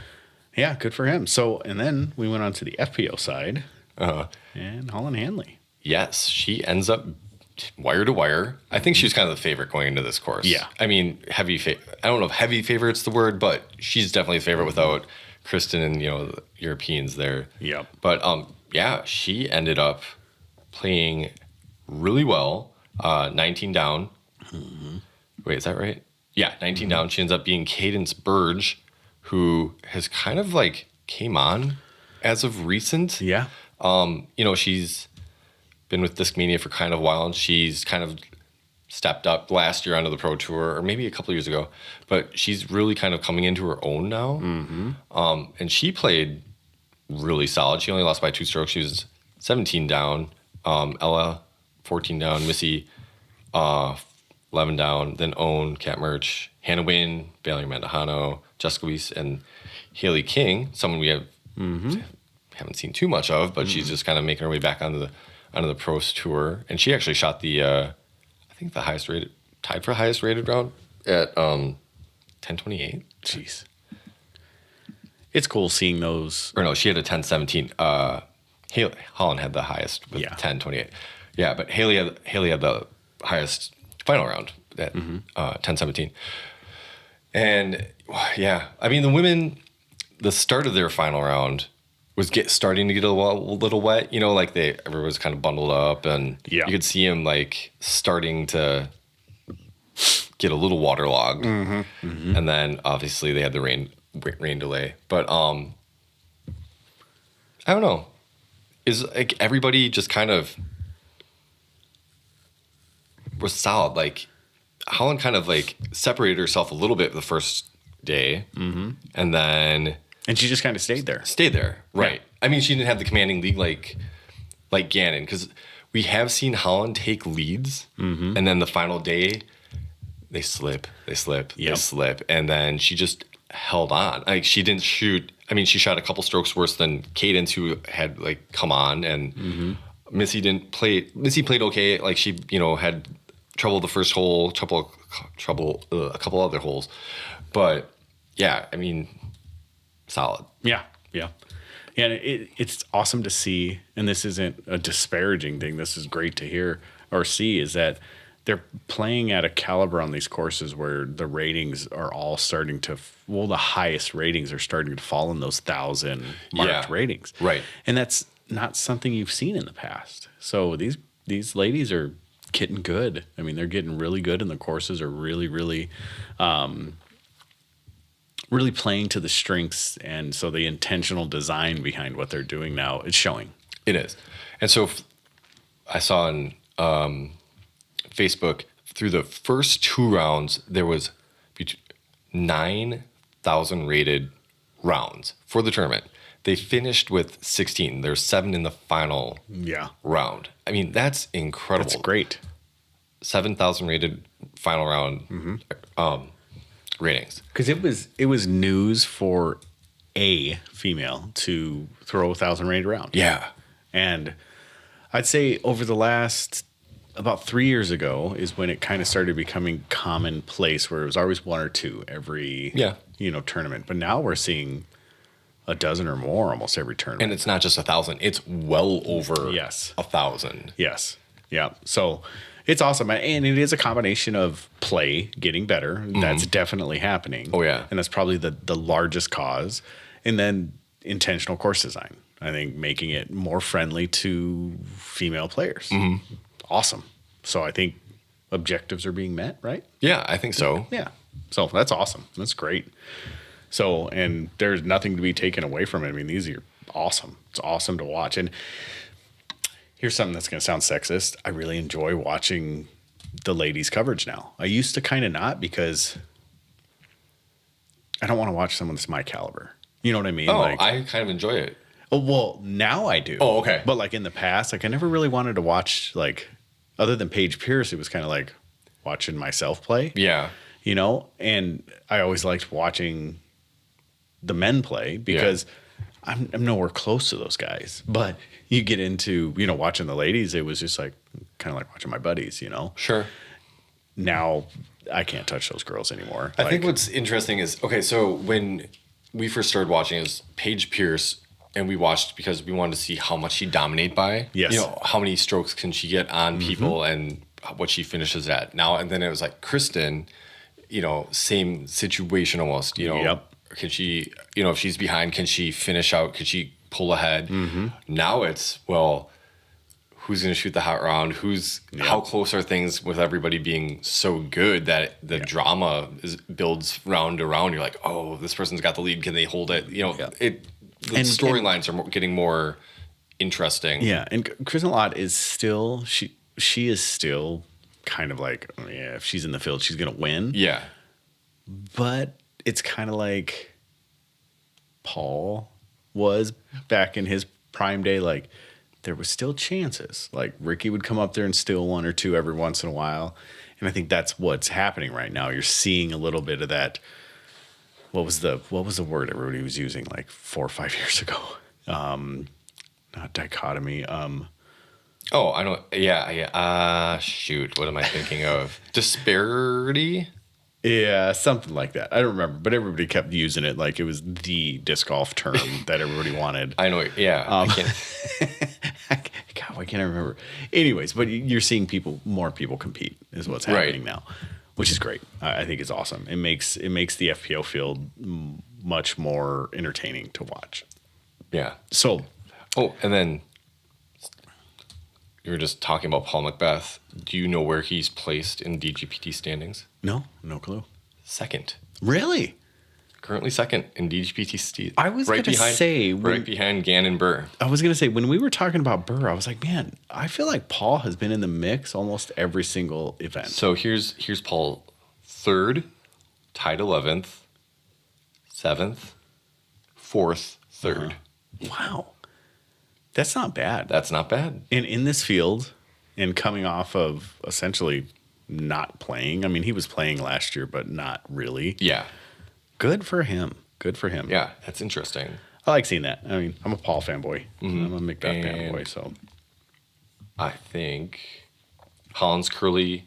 yeah, good for him. So, and then we went on to the FPO side. And Holyn Handley. Yes, she ends up wire to wire. I think she was kind of the favorite going into this course. Yeah. I mean, I don't know if heavy favorite's the word, but she's definitely the favorite without Kristen and, you know, the Europeans there. Yep. But, yeah, she ended up playing really well. 19 down. Wait, is that right? Yeah, 19 down. She ends up being Cadence Burge, who has kind of like came on as of recent. Yeah. You know, she's been with Discmania for kind of a while, and she's kind of stepped up last year onto the Pro Tour, or maybe a couple years ago. But she's really kind of coming into her own now. And she played really solid. She only lost by 2 strokes. She was 17 down. Ella, 14 down. Missy, 11 down. Then Owen, Kat Murch, Hannah Wynn, Bailey Mandahano, Jessica Weiss, and Haley King, someone we haven't seen too much of, but she's just kind of making her way back onto the Pros Tour. And she actually shot I think the highest rated, tied for highest rated round at 10:28. Jeez. It's cool seeing those. Or no, she had a 10:17. Holyn had the highest with 10:28. Yeah, but Haley had the highest final round at 10:17. And yeah, I mean, the women, the start of their final round was starting to get a little wet. You know, like everyone was kind of bundled up, and you could see them like starting to get a little waterlogged. And then obviously they had the rain delay. But I don't know. Is like everybody just kind of was solid. Like Holyn kind of like separated herself a little bit the first day, and then she just kind of stayed there. Right? Yeah. I mean, she didn't have the commanding lead like Gannon, because we have seen Holyn take leads, and then the final day they slip, and then she just held on. Like she didn't shoot. I mean, she shot a couple strokes worse than Cadence, who had like come on, and Missy didn't play. Missy played okay. Like she, you know, had trouble the first hole, a couple other holes, but yeah, I mean, solid. Yeah. And it's awesome to see, and this isn't a disparaging thing. This is great to hear or see, is that they're playing at a caliber on these courses where the ratings are all starting to, well, the highest ratings are starting to fall in those 1,000 marked ratings. Right. And that's not something you've seen in the past. So these ladies are getting good. I mean, they're getting really good, and the courses are really, really, really playing to the strengths. And so the intentional design behind what they're doing now is showing. It is. And so I saw on Facebook through the first 2 rounds, there was 9,000 rated rounds for the tournament. They finished with 16. There's 7 in the final round. I mean, that's incredible. That's great. 7,000 rated final round ratings. Because it was news for a female to throw 1,000 rated round. Yeah. And I'd say over the last about 3 years ago is when it kind of started becoming commonplace, where it was always 1 or 2 every tournament. But now we're seeing a dozen or more almost every tournament. And it's not just 1,000; it's well over 1,000. Yes, yeah. So it's awesome, and it is a combination of play getting better. That's definitely happening. Oh yeah, and that's probably the largest cause. And then intentional course design. I think making it more friendly to female players. Awesome. So I think objectives are being met, right? Yeah, I think so. Yeah. So that's awesome. That's great. So, and there's nothing to be taken away from it. I mean, these are awesome. It's awesome to watch. And here's something that's going to sound sexist. I really enjoy watching the ladies' coverage now. I used to kind of not, because I don't want to watch someone that's my caliber. You know what I mean? Oh, I kind of enjoy it. Oh, well, now I do. Oh, okay. But like in the past, like I never really wanted to watch, like, other than Paige Pierce, it was kind of like watching myself play. Yeah. You know? And I always liked watching the men play, because I'm nowhere close to those guys. But you get into, watching the ladies, it was just like kind of like watching my buddies, Sure. Now I can't touch those girls anymore. I think what's interesting is, okay, so when we first started watching is Paige Pierce, and we watched because we wanted to see how much she dominate by. Yes. How many strokes can she get on people and what she finishes at. Now, and then it was like Kristen, same situation almost, Can she, if she's behind, can she finish out? Can she pull ahead? Now it's, well, who's going to shoot the hot round? How close are things with everybody being so good that the drama builds round to round? You're like, oh, this person's got the lead. Can they hold it? The storylines are getting more interesting. Yeah. And Kristen Lott is still, she is still kind of like, if she's in the field, she's going to win. Yeah. But it's kind of like Paul was back in his prime day. Like, there was still chances. Like, Ricky would come up there and steal 1 or 2 every once in a while. And I think that's what's happening right now. You're seeing a little bit of that. What was the word everybody was using like 4 or 5 years ago? Not dichotomy. Oh, I know. Yeah. Shoot. What am I thinking of? Disparity? Yeah, something like that. I don't remember, but everybody kept using it like it was the disc golf term that everybody wanted. I know. Yeah. I can't. God, why can't I remember? Anyways, but you're seeing more people compete is what's happening now, which is great. I think it's awesome. It makes the FPO field much more entertaining to watch. Yeah. So. Oh, and then you were just talking about Paul Macbeth. Do you know where he's placed in DGPT standings? No clue. Second. Really? Currently second in DGPT. I was going to say... Right behind Gann and Burr. I was going to say, when we were talking about Burr, I was like, man, I feel like Paul has been in the mix almost every single event. So here's Paul. 3rd, tied 11th, 7th, 4th, 3rd. Wow. That's not bad. That's not bad. And in this field, and coming off of essentially not playing. I mean, he was playing last year, but not really. Yeah. Good for him. Good for him. Yeah, that's interesting. I like seeing that. I mean, I'm a Paul fanboy. I'm a Macbeth fanboy, so. I think Holyn's Curly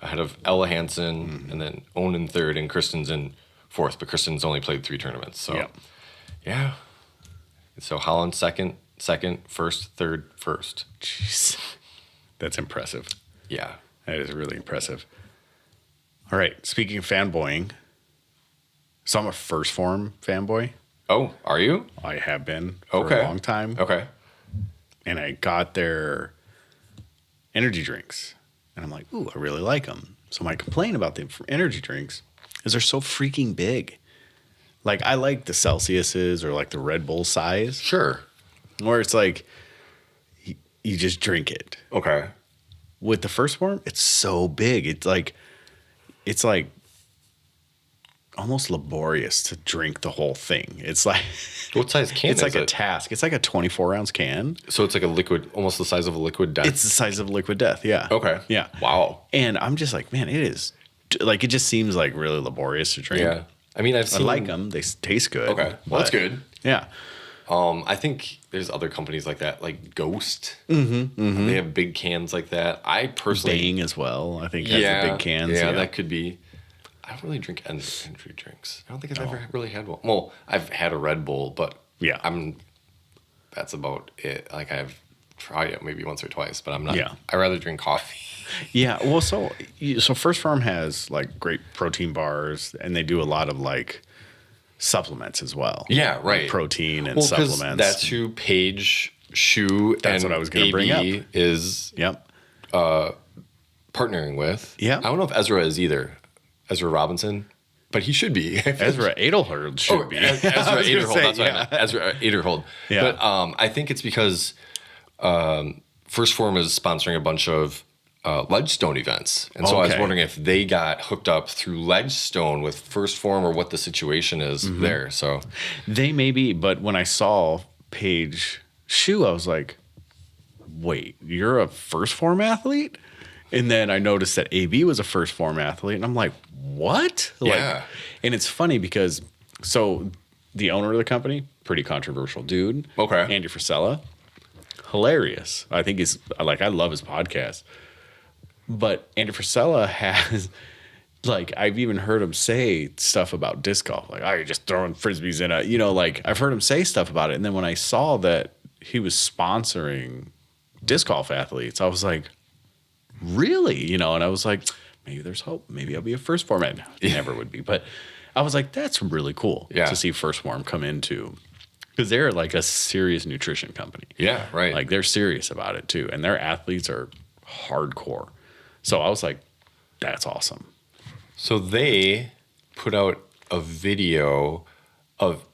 ahead of Ella Hansen, and then Owen in 3rd, and Kristen's in 4th. But Kristen's only played 3 tournaments, so yeah. So Holyn second, 1st, 3rd, 1st. Jeez, that's impressive. Yeah, That is really impressive. All right. Speaking of fanboying, so I'm a First Form fanboy. Oh, are you? I have been for a long time. Okay. And I got their energy drinks. And I'm like, ooh, I really like them. So my complaint about the energy drinks is they're so freaking big. Like, I like the Celsiuses or like the Red Bull size. Sure. Where it's like, you just drink it. Okay. With the First Form, it's so big. It's like almost laborious to drink the whole thing. It's like what size can it's is like it? a task. It's like a 24-ounce can. So it's like a liquid, almost the size of a liquid death. It's the size of Liquid Death. Yeah. Okay. Yeah. Wow. And I'm just like, man, it is like, it just seems like really laborious to drink. Yeah. I mean, I like them. They taste good. Okay. Well, that's good. Yeah. I think there's other companies like that, like Ghost. Mm-hmm. They have big cans like that. I personally Bang as well, I think, has the big cans. Yeah, that could be. I don't really drink energy drinks. I don't think I've ever really had one. Well, I've had a Red Bull, but yeah, that's about it. Like, I've tried it maybe once or twice, but I'm not. Yeah. I rather drink coffee. Yeah. Well, so First Farm has like great protein bars, and they do a lot of like supplements as well. Yeah, right. Like protein and supplements. That's who Paige, Shu, that's and what I was going to bring up. Is partnering with. Yeah. I don't know if Ezra is either. Ezra Robinson, but he should be. Ezra Adelhold should be. Ezra Aderhold. That's what I meant. Ezra Aderhold. Yeah. But I think it's because First Form is sponsoring a bunch of Ledgestone events. And so I was wondering if they got hooked up through Ledgestone with First Form or what the situation is there. So they may be, but when I saw Paige Shu, I was like, wait, you're a First Form athlete? And then I noticed that AB was a First Form athlete, and I'm like, what? Yeah. And it's funny because, so the owner of the company, pretty controversial dude. Okay. Andy Frisella, hilarious. I think I love his podcast. But Andy Frisella has, like, I've even heard him say stuff about disc golf. Like, oh, you're just throwing frisbees in I've heard him say stuff about it. And then when I saw that he was sponsoring disc golf athletes, I was like, really? And I was like, maybe there's hope. Maybe I'll be a First Form. I never would be. But I was like, that's really cool to see First Form come into, because they're like a serious nutrition company. Yeah, right. Like, they're serious about it too. And their athletes are hardcore. So I was like, that's awesome. So they put out a video of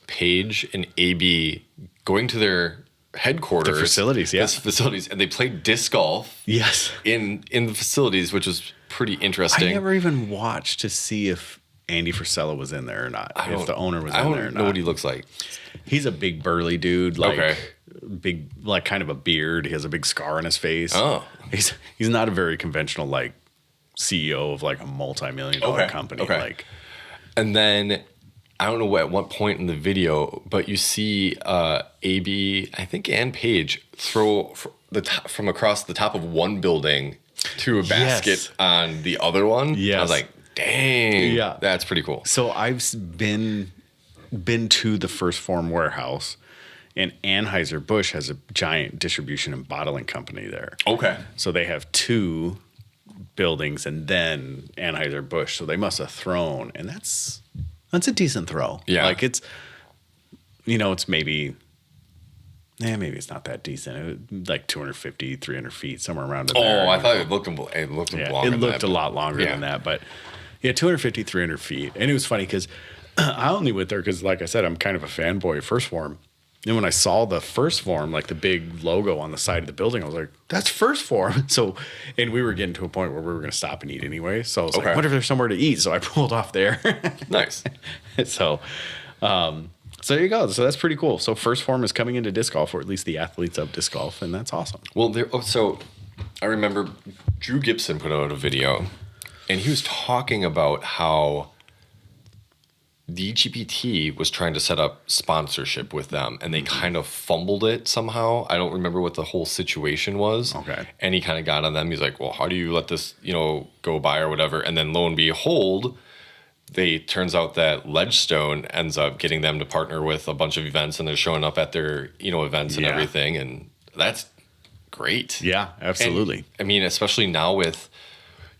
Paige and AB going to their headquarters. The facilities, yeah. Facilities, and they played disc golf. Yes. In the facilities, which was pretty interesting. I never even watched to see if Andy Frisella was in there or not. If the owner was in there or not. I don't know what he looks like. He's a big burly dude, big, like, kind of a beard. He has a big scar on his face. Oh. He's not a very conventional, like, CEO of like a multi-million-dollar company. Okay. Like, and then I don't know at what point in the video, but you see AB, I think, and Paige throw from across the top of one building to a basket on the other one. Yes. I was like, dang, that's pretty cool. So I've been to the First Form warehouse, and Anheuser-Busch has a giant distribution and bottling company there. Okay. So they have two buildings and then Anheuser-Busch. So they must have thrown, and that's a decent throw. Yeah. Like, it's, it's maybe it's not that decent. It was like 250, 300 feet, somewhere around in there. Oh, I thought it looked longer It looked a lot longer than that, but 250, 300 feet. And it was funny because I only went there because, like I said, I'm kind of a fanboy of First Form. And when I saw the First Form, like the big logo on the side of the building, I was like, that's First Form. So, and we were getting to a point where we were going to stop and eat anyway. So I was like, what if there's somewhere to eat? So I pulled off there. Nice. So there you go. So that's pretty cool. So First Form is coming into disc golf, or at least the athletes of disc golf, and that's awesome. Well, so I remember Drew Gibson put out a video, and he was talking about how the GPT was trying to set up sponsorship with them, and they kind of fumbled it somehow. I don't remember what the whole situation was. Okay. And he kind of got on them. He's like, well, how do you let this, go by or whatever? And then lo and behold, turns out that Ledgestone ends up getting them to partner with a bunch of events, and they're showing up at their, events and everything. And that's great. Yeah, absolutely. And, I mean, especially now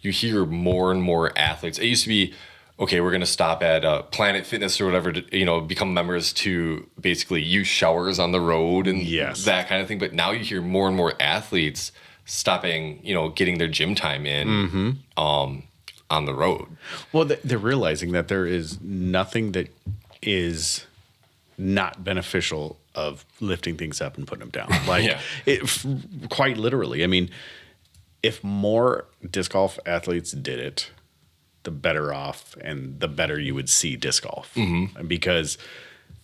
you hear more and more athletes. It used to be, okay, we're going to stop at Planet Fitness or whatever to, become members to basically use showers on the road and that kind of thing. But now you hear more and more athletes stopping, getting their gym time in on the road. Well, they're realizing that there is nothing that is not beneficial of lifting things up and putting them down. Like quite literally. I mean, if more disc golf athletes did it, the better off and the better you would see disc golf. Because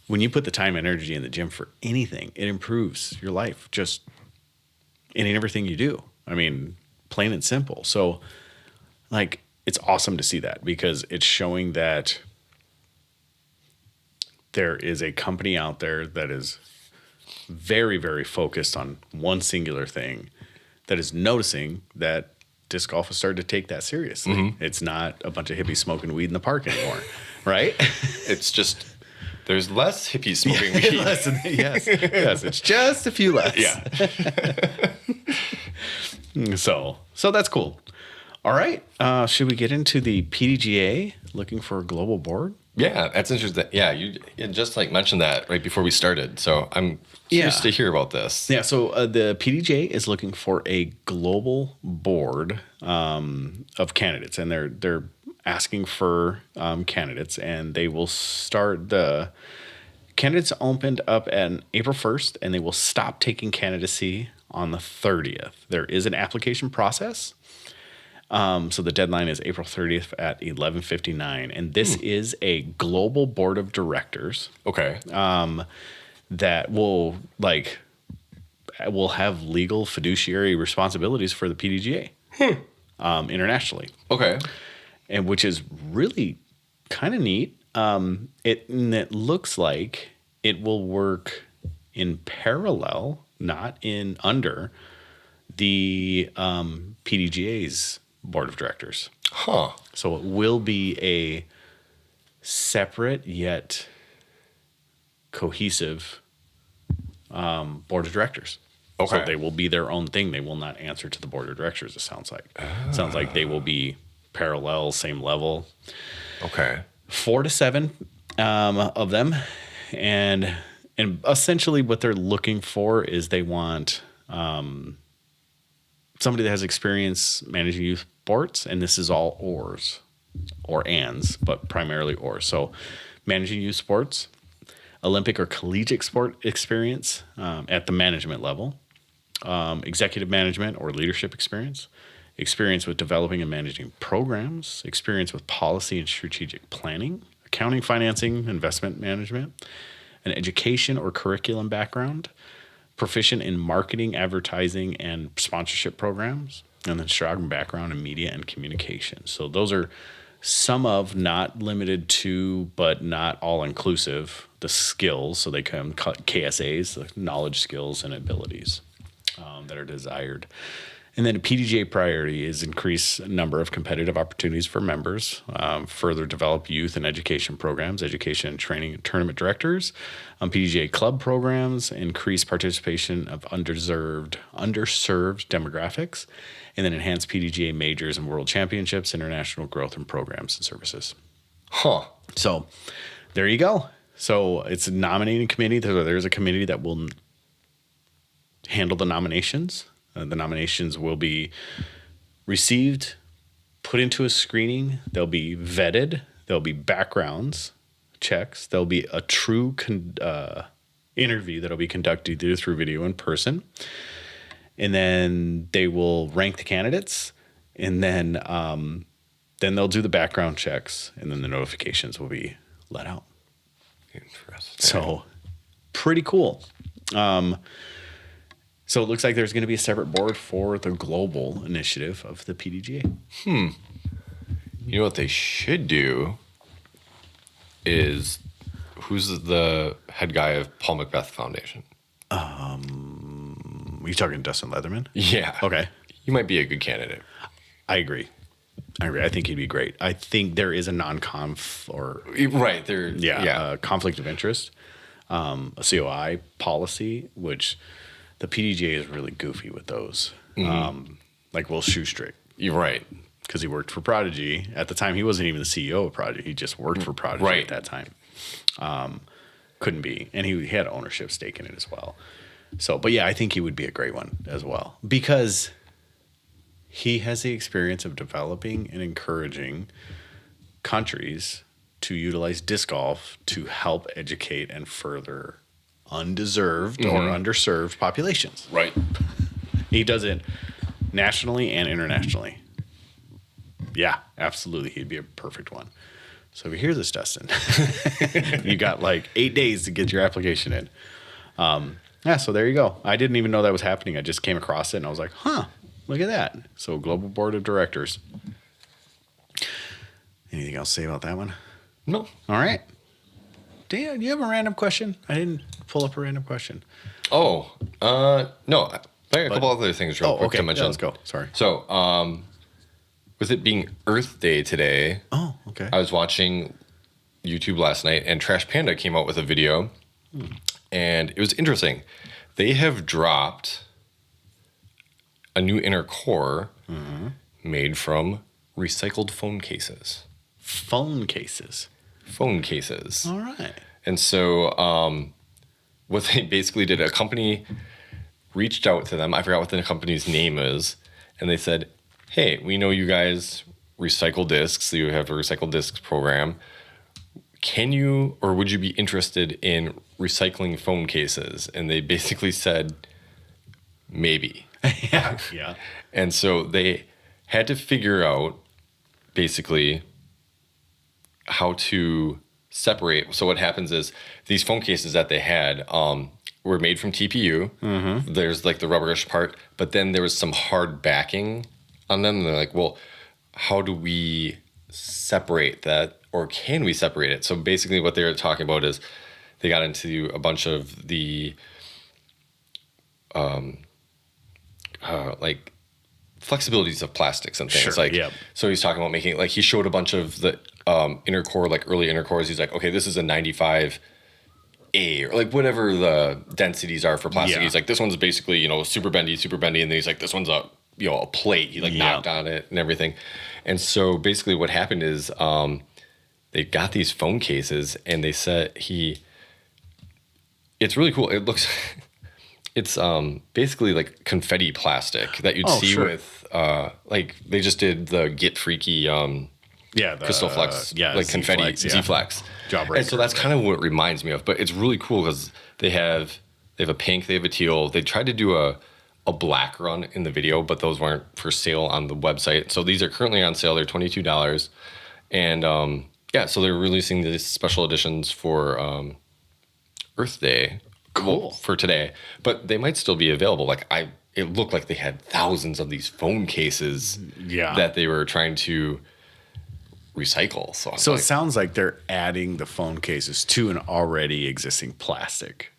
when you put the time and energy in the gym for anything, it improves your life just in everything you do. I mean, plain and simple. So like, it's awesome to see that because it's showing that there is a company out there that is very, very focused on one singular thing that is noticing that disc golf has started to take that seriously. It's not a bunch of hippies smoking weed in the park anymore, right? It's just, there's less hippies smoking weed. Yes, it's just a few less. Yeah. So that's cool. All right. Should we get into the PDGA looking for a global board? Yeah, that's interesting. Yeah, you just mentioned that right before we started. So I'm curious to hear about this. Yeah, so the PDGA is looking for a global board of candidates, and they're asking for candidates, and they will start the candidates opened up on April 1st, and they will stop taking candidacy on the 30th. There is an application process. So the deadline is April 30th at 11:59, and this is a global board of directors. Okay. That will have legal fiduciary responsibilities for the PDGA internationally. Okay. And which is really kind of neat. It looks like it will work in parallel, not in under the PDGA's board of directors. Huh. So it will be a separate yet cohesive board of directors. Okay. So they will be their own thing. They will not answer to the board of directors, it sounds like. It sounds like they will be parallel, same level. Okay. 4 to 7 of them. And essentially what they're looking for is they want somebody that has experience managing youth sports, and this is all oars or ands, but primarily oars. So managing youth sports, Olympic or collegiate sport experience at the management level, executive management or leadership experience with developing and managing programs, experience with policy and strategic planning, accounting, financing, investment management, an education or curriculum background, proficient in marketing, advertising, and sponsorship programs, and then strong background in media and communication. So those are some of, not limited to, but not all inclusive, the skills. So they come KSAs, the knowledge, skills, and abilities that are desired. And then a PDGA priority is increase number of competitive opportunities for members, further develop youth and education programs, education and training and tournament directors, PDGA club programs, increase participation of underserved demographics, and then enhance PDGA majors and world championships, international growth and programs and services. Huh. So there you go. So it's a nominating committee. There's a committee that will handle the nominations. The nominations will be received, put into a screening. They'll be vetted. There'll be backgrounds checks. There'll be a true interview that'll be conducted either through video in person. And then they will rank the candidates. And then they'll do the background checks. And then the notifications will be let out. Interesting. So pretty cool. So it looks like there's going to be a separate board for the global initiative of the PDGA. You know what they should do is, who's the head guy of Paul Macbeth Foundation? Are you talking Dustin Leatherman? Yeah. Okay. You might be a good candidate. I agree. I think he'd be great. I think there is a non-conf or right there. conflict of interest, a COI policy, which the PDGA is really goofy with those. Like Will Shoestrick. You're right. Because he worked for Prodigy. At the time, he wasn't even the CEO of Prodigy. He just worked for Prodigy at that time. Couldn't be. And he had ownership stake in it as well. So, but yeah, I think he would be a great one as well. Because he has the experience of developing and encouraging countries to utilize disc golf to help educate and further undeserved or underserved populations. Right. He does it nationally and internationally. Yeah, absolutely. He'd be a perfect one. So if you hear this, Dustin, you got like 8 days to get your application in. Yeah, so there you go. I didn't even know that was happening. I just came across it and I was like, huh, look at that. So Global Board of Directors. Anything else to say about that one? No. All right. Dan, do you have a random question? I didn't pull up a random question. Oh, no. I got a couple other things real quick to mention. Yeah, let's go. Sorry. So, with it being Earth Day today, okay. I was watching YouTube last night, and Trash Panda came out with a video, and it was interesting. They have dropped a new inner core made from recycled phone cases. Phone cases. Phone cases. All right. And so, what they basically did, a company reached out to them. I forgot what the company's name is, and they said, hey, we know you guys recycle discs. You have a recycled discs program. Can you, or would you be interested in recycling phone cases? And they basically said, maybe. Yeah. And so they had to figure out basically how to separate. So what happens is these phone cases that they had were made from TPU. There's like the rubberish part, but then there was some hard backing on them. And they're like, well, how do we separate that, or can we separate it? So basically what they were talking about is they got into a bunch of the like flexibilities of plastics and things. So he's talking about making, like, he showed a bunch of the inner core, like early inner cores. He's like, okay, this is a 95A, or like whatever the densities are for plastic. He's like, this one's basically, super bendy. And then he's like, this one's a plate. He knocked on it and everything. And so basically what happened is they got these phone cases, and they said it's really cool. It looks, it's basically like confetti plastic that you'd see with, like they just did the Get Freaky the Crystal Flex, like confetti, Z-Flex. And so that's kind of what it reminds me of. But it's really cool because they have a pink, they have a teal. They tried to do a black run in the video, but those weren't for sale on the website. So these are currently on sale. They're $22. And so they're releasing these special editions for Earth Day. Cool. For today. But they might still be available. Like it looked like they had thousands of these phone cases that they were trying to recycle. So it sounds like they're adding the phone cases to an already existing plastic.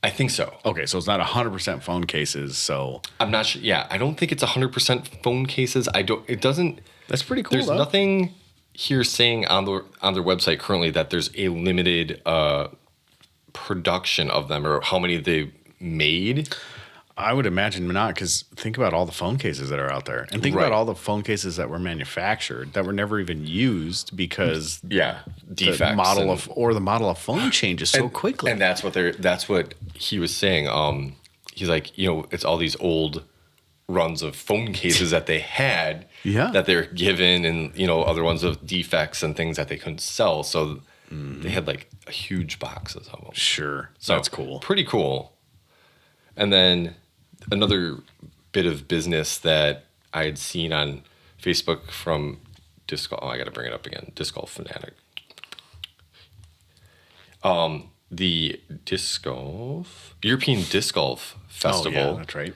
I think so. Okay, so it's not 100% phone cases. So I'm not sure. Yeah, I don't think it's 100% phone cases. It doesn't. That's pretty cool. There's nothing here saying on their website currently that there's a limited production of them or how many they made. I would imagine not, because think about all the phone cases that are out there, and think about all the phone cases that were manufactured that were never even used because defects, the model of phone changes so quickly. And that's what he was saying. He's like, it's all these old runs of phone cases that they had that they're given, and other ones of defects and things that they couldn't sell. So they had like huge boxes of them. Sure, so that's cool. Pretty cool. And then another bit of business that I had seen on Facebook from Disc Golf. Oh, I got to bring it up again. Disc Golf Fanatic. The European Disc Golf Festival. Oh, yeah, that's right.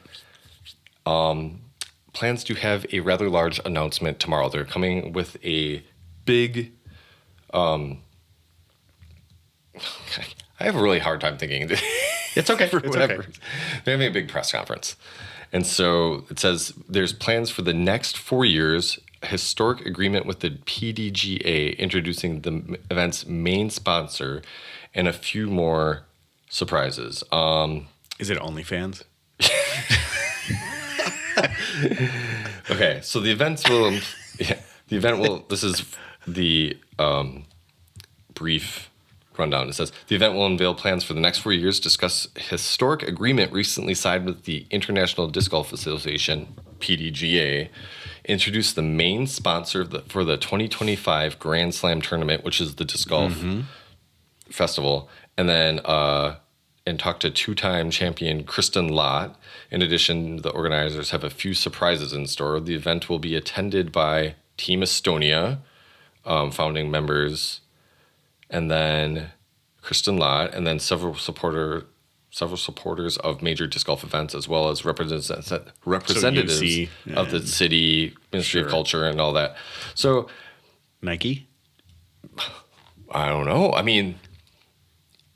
Plans to have a rather large announcement tomorrow. They're coming with a big. I have a really hard time thinking. It's okay. For whatever. Okay. They're having a big press conference. And so it says there's plans for the next 4 years, a historic agreement with the PDGA introducing the event's main sponsor, and a few more surprises. Is it OnlyFans? Okay, so the event will. This is the brief rundown. It says the event will unveil plans for the next 4 years, discuss historic agreement recently signed with the International Disc Golf Association (PDGA), introduce the main sponsor for the 2025 Grand Slam tournament, which is the disc golf festival, and then and talk to two-time champion Kristen Lott. In addition, the organizers have a few surprises in store. The event will be attended by Team Estonia, founding members, and then Kristen Lott, and then several supporters of major disc golf events, as well as representatives of the city, Ministry of Culture, and all that. So, Nike? I don't know. I mean,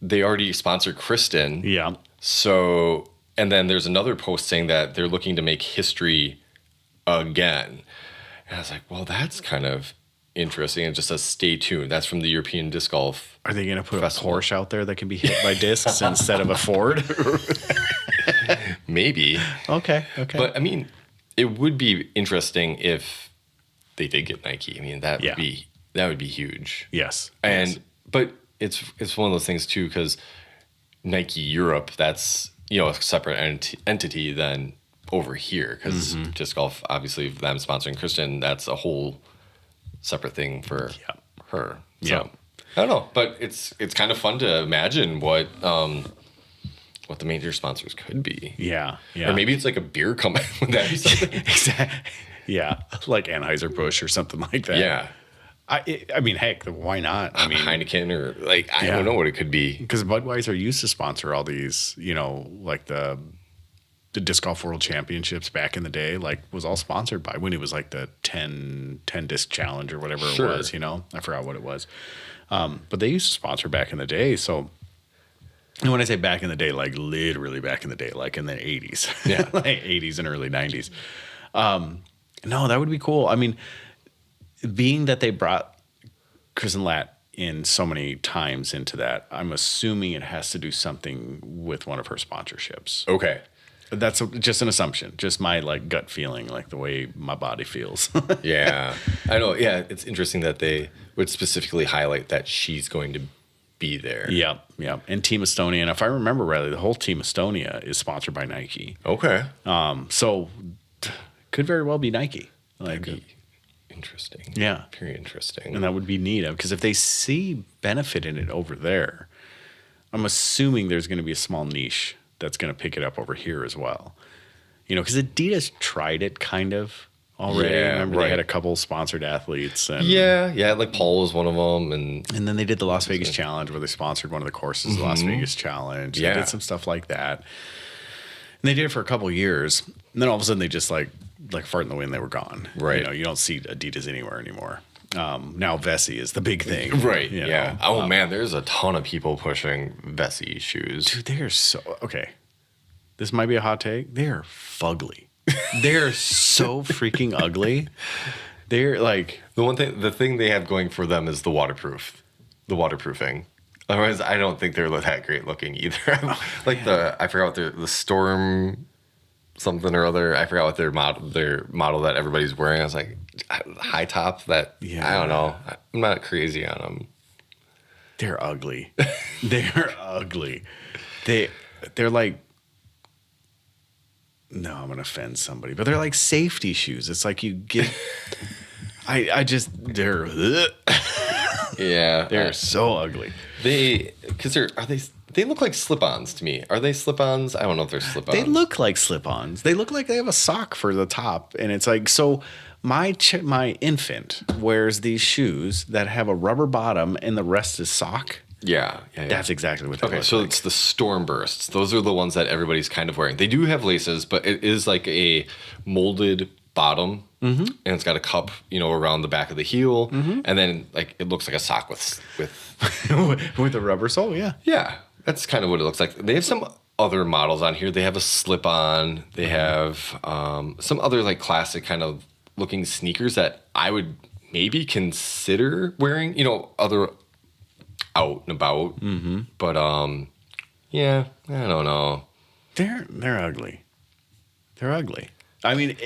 they already sponsored Kristen. Yeah. So, and then there's another post saying that they're looking to make history again. And I was like, well, that's kind of interesting. It just says stay tuned. That's from the European Disc Golf. Are they going to put Festival. a Porsche out there that can be hit by discs instead of a Ford? Maybe. Okay. But I mean, it would be interesting if they did get Nike. I mean, that would be huge. Yes. But it's one of those things too, because Nike Europe, that's a separate entity than over here, because disc golf, obviously them sponsoring Kristen, that's a whole separate thing for her. So I don't know, but it's kind of fun to imagine what the major sponsors could be. Yeah. Or maybe it's like a beer company. Would that be something? Exactly. Yeah, like Anheuser-Busch or something like that. Yeah. I mean, heck, why not? I mean, Heineken, or like, I don't know what it could be. Because Budweiser used to sponsor all these, like the Disc Golf World Championships back in the day, like was all sponsored by, when it was like the 10 disc challenge or whatever it was, I forgot what it was. But they used to sponsor back in the day. So, and when I say back in the day, like literally back in the day, like in the 80s, like 80s and early 90s. No, that would be cool. I mean, being that they brought Kristen Lott in so many times into that, I'm assuming it has to do something with one of her sponsorships. Okay. That's just an assumption, just my like gut feeling, like the way my body feels. Yeah, I know. Yeah, it's interesting that they would specifically highlight that she's going to be there. Yeah. And Team Estonia, and if I remember rightly, the whole Team Estonia is sponsored by Nike. Okay. So could very well be Nike. Like, that'd be interesting. Yeah. Very interesting. And that would be neat, because if they see benefit in it over there, I'm assuming there's going to be a small niche that's going to pick it up over here as well. Because Adidas tried it kind of already. Yeah, Remember they had a couple sponsored athletes. And, yeah, like Paul was one of them. And then they did the Las Vegas Challenge, where they sponsored one of the courses, the Las Vegas Challenge. Yeah. They did some stuff like that. And they did it for a couple of years. And then all of a sudden they just like fart in the wind, they were gone. Right. You don't see Adidas anywhere anymore. Now Vessi is the big thing. Right. Yeah. Oh man, there's a ton of people pushing Vessi shoes. Dude, they're so okay. This might be a hot take. They're fugly. They're so freaking ugly. They're like the thing they have going for them is the waterproofing. Otherwise, I don't think they're that great looking either. Like I forgot what the Storm something or other. I forgot what their model that everybody's wearing. I was like, high top that, I don't know. I'm not crazy on them. They're ugly. They're ugly. They're like, no, I'm going to offend somebody, but they're like safety shoes. It's like you get, they're so ugly. They look like slip-ons to me. Are they slip-ons? I don't know if they're slip-ons. They look like slip-ons. They look like they have a sock for the top. And it's like, so my infant wears these shoes that have a rubber bottom and the rest is sock. Yeah. That's exactly what they look like. So it's the Storm Bursts. Those are the ones that everybody's kind of wearing. They do have laces, but it is like a molded bottom, and it's got a cup, around the back of the heel, and then like it looks like a sock with with a rubber sole. Yeah, that's kind of what it looks like. They have some other models on here. They have a slip-on. They have some other like classic kind of looking sneakers that I would maybe consider wearing. Other out and about. But yeah, I don't know. They're ugly. They're ugly. I mean,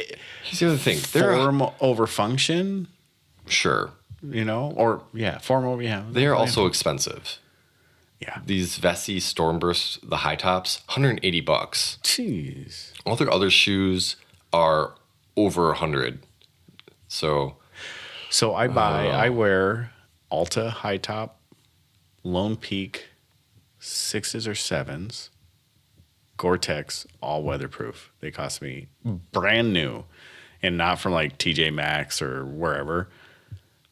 Here's the other thing. Form over function, Sure. you know, or form over They are also expensive. Yeah. These Vessi Stormburst, the high tops, $180. Jeez. All their other shoes are over 100. So I wear Alta high top, Lone Peak 6s or 7s, Gore-Tex all weatherproof. They cost me brand new, and not from like TJ Maxx or wherever.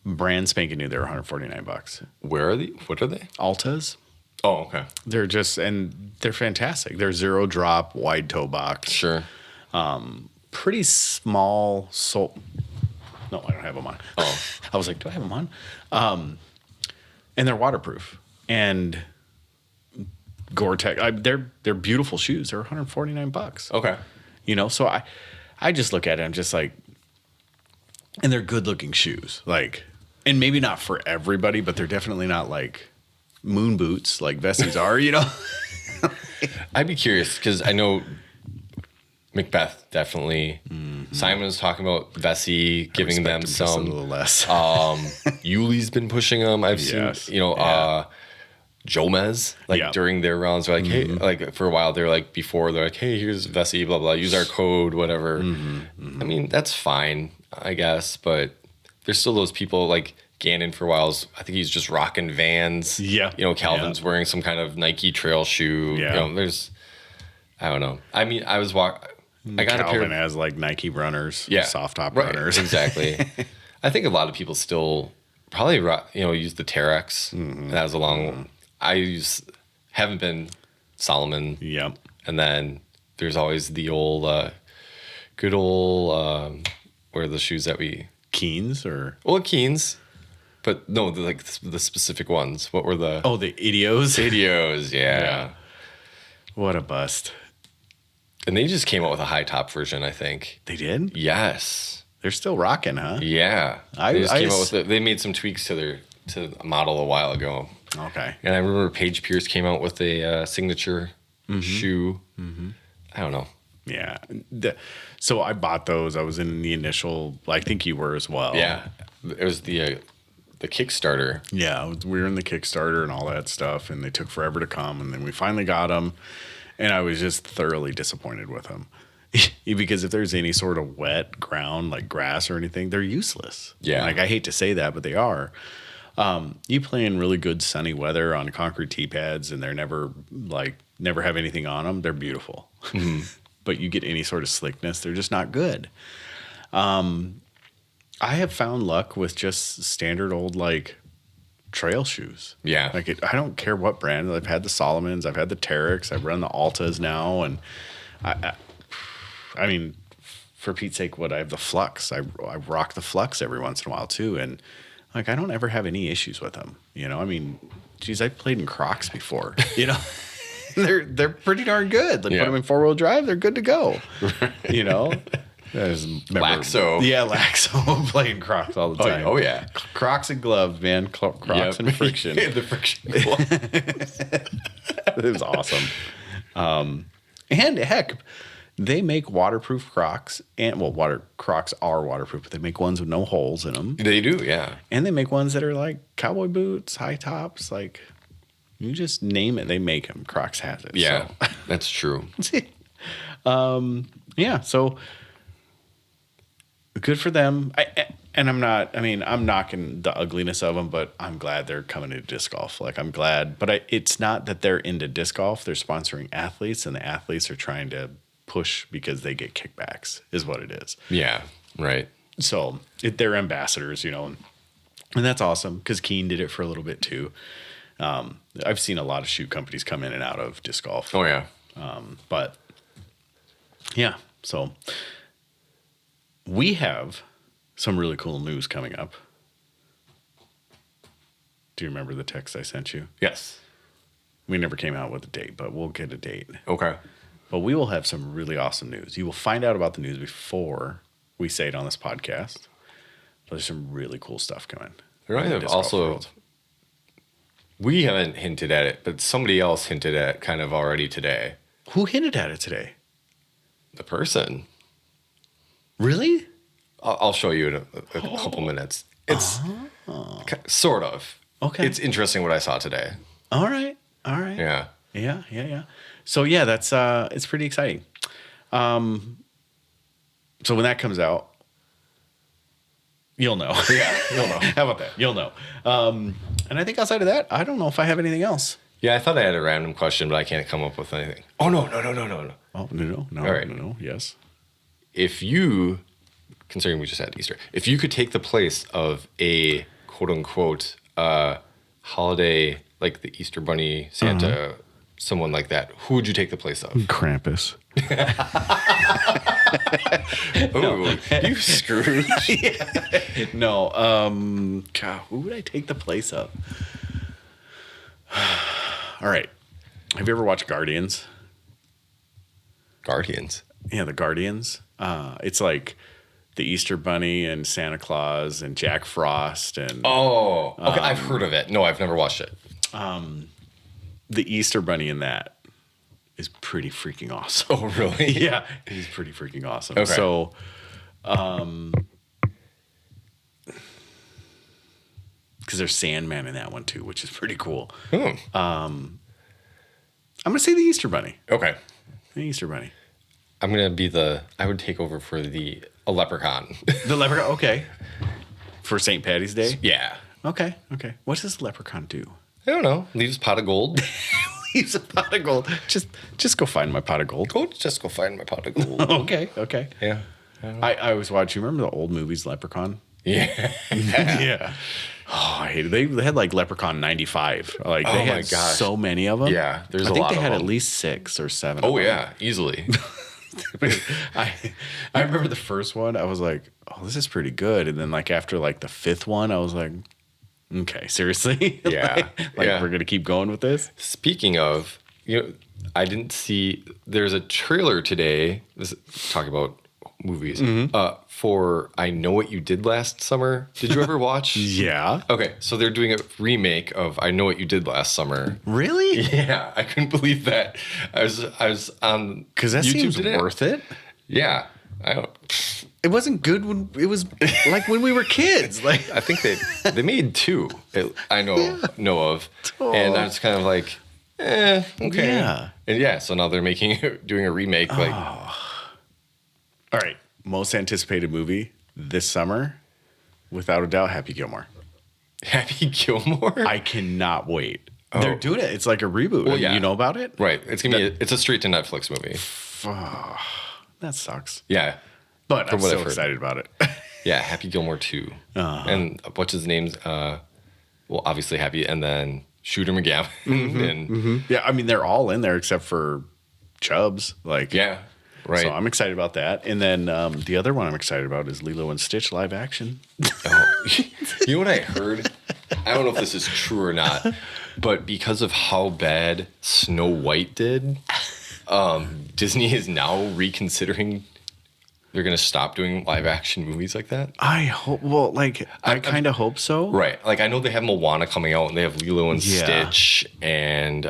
Brand spanking new. They're $149. where are they? What are they? Altas. Oh, okay. They're they're fantastic. They're 0 drop, wide toe box. Sure. Pretty small sole. No, I don't have them on. Oh. I was like, do I have them on? And they're waterproof. And Gore-Tex, they're beautiful shoes. They're $149. Okay. You know, so I just look at it. I'm just like, and they're good looking shoes. Like, and maybe not for everybody, but they're definitely not like moon boots like Vessi's are, you know? I'd be curious because I know Macbeth definitely. Mm-hmm. Simon was talking about Vessi giving them some. Just a little less. Yuli's been pushing them. I've seen, Jomez, during their rounds, they're like, hey, like for a while, they're like, before they're like, hey, here's Vessi, blah, blah, use our code, whatever. I mean, that's fine, I guess, but there's still those people like Gannon for a while. I think he's just rocking Vans. Yeah. You know, Calvin's wearing some kind of Nike trail shoe. Yeah. You know, I don't know. I mean, I got Calvin has like Nike runners, soft top runners. Exactly. I think a lot of people still probably, use the Terex. That was a long, haven't been Solomon. Yep. And then there's always the old, good old, what are the shoes that Keens or? Well, Keens. But no, the specific ones. What were the? Oh, the Idios? Idios, yeah. What a bust. And they just came out with a high top version, I think. They did? Yes. They're still rocking, huh? Yeah. They made some tweaks to the model a while ago. Okay. And I remember Paige Pierce came out with a signature shoe. I don't know. Yeah. So I bought those. I was in the initial, I think you were as well. Yeah. It was the Kickstarter. Yeah. We were in the Kickstarter and all that stuff, and they took forever to come. And then we finally got them, and I was just thoroughly disappointed with them. Because if there's any sort of wet ground, like grass or anything, they're useless. Yeah. Like, I hate to say that, but they are. You play in really good sunny weather on concrete tee pads, and they're never have anything on them. They're beautiful. But you get any sort of slickness, they're just not good. I have found luck with just standard old trail shoes. Yeah. I don't care what brand. I've had the Solomons, I've had the Terex, I've run the Altas now, and I mean, for Pete's sake, I have the Flux. I rock the Flux every once in a while too, and I don't ever have any issues with them. You know, I mean, geez, I played in Crocs before. You know. They're pretty darn good. Put them in 4-wheel drive, they're good to go. You know, Laxo. Yeah, Laxo playing Crocs all the time. Oh yeah, Crocs and gloves, man. Crocs and friction. The friction gloves. It was awesome. And heck, they make waterproof Crocs, and Crocs are waterproof, but they make ones with no holes in them. They do, yeah. And they make ones that are like cowboy boots, high tops, you just name it, they make them. Crocs has it. Yeah, so. that's true. Yeah, so good for them. I'm knocking the ugliness of them, but I'm glad they're coming to disc golf. I'm glad, but it's not that they're into disc golf. They're sponsoring athletes, and the athletes are trying to push because they get kickbacks, is what it is. Yeah, right. So they're ambassadors, you know, and that's awesome because Keen did it for a little bit too. I've seen a lot of shoe companies come in and out of disc golf. Oh yeah. But yeah, so we have some really cool news coming up. Do you remember the text I sent you? Yes. We never came out with a date, but we'll get a date. Okay. But we will have some really awesome news. You will find out about the news before we say it on this podcast. But there's some really cool stuff coming. We haven't hinted at it, but somebody else hinted at it kind of already today. Who hinted at it today? The person. Really? I'll show you in a couple minutes. It's sort of. Okay. It's interesting what I saw today. All right. Yeah. Yeah. So yeah, that's it's pretty exciting. So when that comes out, you'll know. Yeah, you'll know. How about that? You'll know. And I think outside of that, I don't know if I have anything else. Yeah, I thought I had a random question, but I can't come up with anything. Oh, no. Oh, no. All right. No, yes. If you, considering we just had Easter, if you could take the place of a quote-unquote holiday, like the Easter Bunny, Santa, someone like that, who would you take the place of? Krampus. Oh, you Scrooge. No. God, who would I take the place of? All right. Have you ever watched Guardians? Guardians. Yeah, the Guardians. It's like the Easter Bunny and Santa Claus and Jack Frost and Oh, okay. I've heard of it. No, I've never watched it. the Easter Bunny in that is pretty freaking awesome. Oh, really? Yeah, he's pretty freaking awesome. Okay. So, because there's Sandman in that one too, which is pretty cool. I'm gonna say the Easter Bunny. Okay. The Easter Bunny. I'm going to be I would take over for a leprechaun. The leprechaun. Okay. For St. Patty's Day. Yeah. Okay. What does the leprechaun do? I don't know. Leaves pot of gold. Leaves a pot of gold. Just go find my pot of gold. Just go find my pot of gold. Okay. Yeah. I always watch. You remember the old movies Leprechaun? Yeah. Yeah. Oh, I hated it. They had like Leprechaun 95. Like they had so many of them. Yeah, there's I a think lot they of had them. at least 6 or 7. Oh yeah, easily. I remember the first one. I was like, "Oh, this is pretty good." And then like after like the 5th one, I was like, "Okay, seriously? Yeah. We're gonna keep going with this." Speaking of, I didn't see. There's a trailer today. Talking about movies. For I Know What You Did Last Summer. Did you ever watch? Yeah. Okay, so they're doing a remake of I Know What You Did Last Summer. Really? Yeah, I couldn't believe that. I was on Because that YouTube seems today. worth it. Yeah, I don't. It wasn't good when it was like when we were kids. Like I think they made 2. I know of, and I was kind of like, okay, Yeah. and yeah. So now they're doing a remake. Like, all right, most anticipated movie this summer, without a doubt, Happy Gilmore. Happy Gilmore. I cannot wait. They're doing it. It's like a reboot. Well, yeah. You know about it? Right. It's gonna be. It's a straight to Netflix movie. That sucks. Yeah. But I'm what I've so heard. excited about it. Yeah. Happy Gilmore 2. And what's his name's? Well, obviously Happy, and then Shooter McGavin. And Yeah, I mean they're all in there except for Chubbs. Like yeah. Right. So I'm excited about that. And then the other one I'm excited about is Lilo and Stitch live action. Oh, you know what I heard? I don't know if this is true or not, but because of how bad Snow White did, Disney is now reconsidering. They're going to stop doing live action movies like that. I hope. Well, like I kind of hope so. Right. Like I know they have Moana coming out, and they have Lilo and Stitch, and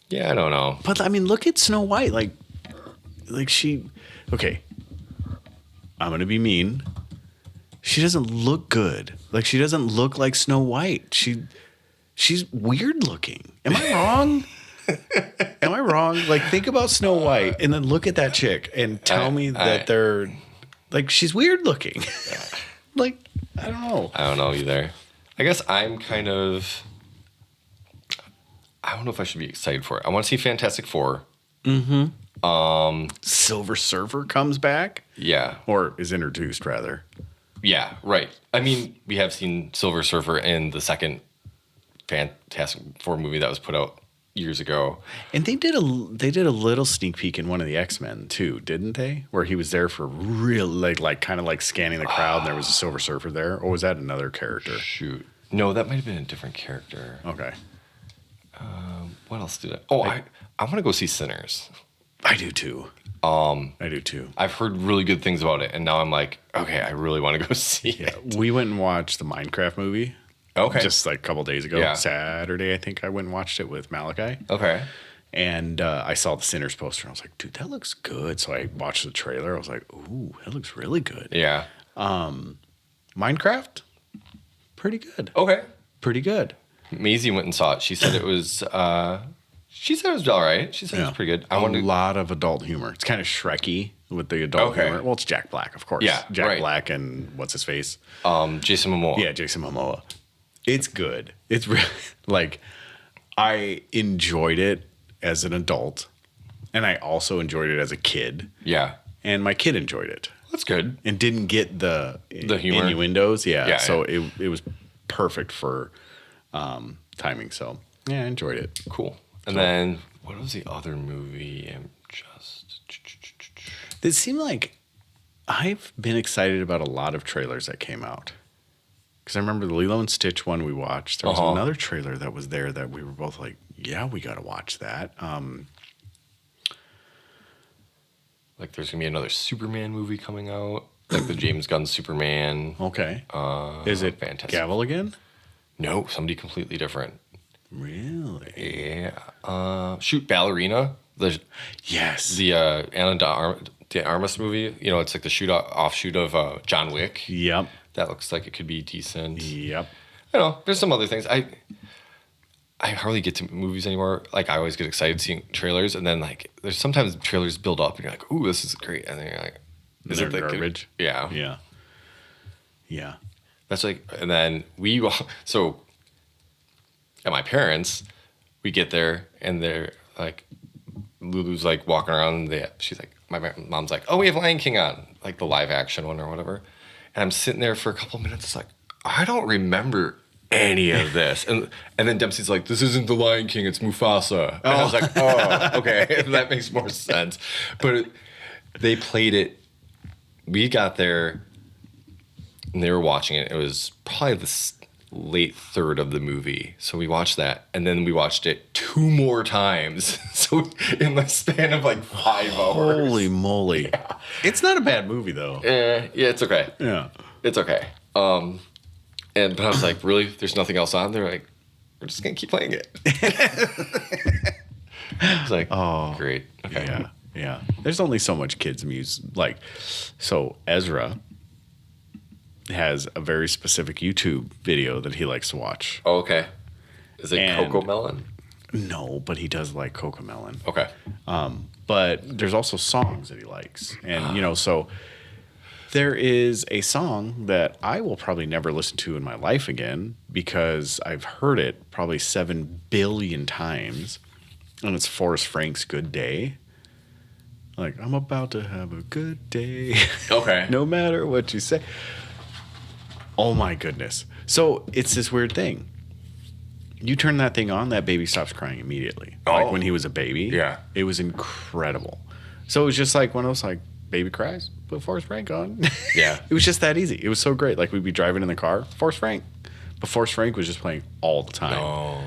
yeah, I don't know. But I mean, look at Snow White. Like she. Okay. I'm gonna be mean. She doesn't look good. Like she doesn't look like Snow White. She's weird looking. Am I wrong? Am I wrong? Like think about Snow White and then look at that chick and tell me that they're like she's weird looking. Like I don't know. I don't know either. I guess I'm kind of. I don't know if I should be excited for it. I want to see Fantastic Four. Silver Surfer comes back Yeah. or is introduced rather. Yeah, right. I mean, we have seen Silver Surfer in the second Fantastic Four movie that was put out years ago. And they did a little sneak peek in one of the X-Men too, didn't they? Where he was there for real like kind of like scanning the crowd and there was a Silver Surfer there, or was that another character? Shoot. No, that might have been a different character. Okay. What else did I... Oh, I want to go see Sinners. I do too. I do too. I've heard really good things about it, and now I'm like, okay, I really want to go see it. We went and watched the Minecraft movie. Okay. Just like a couple days ago. Yeah. Saturday, I think I went and watched it with Malachi. Okay. And I saw the Sinners poster and I was like, dude, that looks good. So I watched the trailer. I was like, ooh, that looks really good. Yeah. Minecraft, pretty good. Okay. Pretty good. Maisie went and saw it. She said it was all right. She said it was pretty good. A lot of adult humor. It's kind of Shrekky with the adult humor. Well, it's Jack Black, of course. Yeah, Jack Black and what's his face? Jason Momoa. Yeah, Jason Momoa. It's good. It's really, like, I enjoyed it as an adult, and I also enjoyed it as a kid. Yeah. And my kid enjoyed it. That's good. And didn't get the humor. Innuendos. Yeah. So it was perfect for timing. So, yeah, I enjoyed it. Cool. And then, what was the other movie? It seemed like I've been excited about a lot of trailers that came out. Because I remember the Lilo and Stitch one we watched. There was another trailer that was there that we were both like, yeah, we got to watch that. Like there's going to be another Superman movie coming out. Like the James Gunn Superman. Okay. Is it fantastic. Gavel again? No, somebody completely different. Really? Yeah. Shoot Ballerina. Yes. The Anna de Armas movie. You know, it's like the offshoot of John Wick. Yep. That looks like it could be decent. Yep. I don't know. There's some other things. I hardly get to movies anymore. Like I always get excited seeing trailers, and then like there's sometimes trailers build up, and you're like, "Ooh, this is great," and then you're like, "Is it garbage?" Yeah. Yeah. Yeah. That's like, and then so at my parents, we get there, and they're like, Lulu's like walking around. She's like, my mom's like, "Oh, we have Lion King on," like the live action one or whatever. And I'm sitting there for a couple of minutes. It's like, I don't remember any of this. And then Dempsey's like, this isn't the Lion King, it's Mufasa. And I was like, oh, okay. That makes more sense. But they played it. We got there and they were watching it. It was probably the late third of the movie. So we watched that. And then we watched it 2 more times. So in the span of like 5 hours. Holy moly. Yeah. It's not a bad movie though. Yeah, it's okay. Yeah. It's okay. But I was like, really? There's nothing else on? They're like, we're just gonna keep playing it. I was like, oh, great. Okay. Yeah. Yeah. There's only so much kids music. Like, so Ezra has a very specific YouTube video that he likes to watch. Oh, okay. Is it Cocomelon? No, but he does like Cocomelon. Okay. But there's also songs that he likes. And, so there is a song that I will probably never listen to in my life again because I've heard it probably 7 billion times. And it's Forrest Frank's Good Day. Like, I'm about to have a good day. Okay. No matter what you say. Oh, my goodness. So it's this weird thing. You turn that thing on, that baby stops crying immediately. Oh. Like when he was a baby. Yeah. It was incredible. So it was just like when I was like, baby cries, put Forrest Frank on. Yeah. It was just that easy. It was so great. Like we'd be driving in the car, Forrest Frank. But Forrest Frank was just playing all the time. Oh.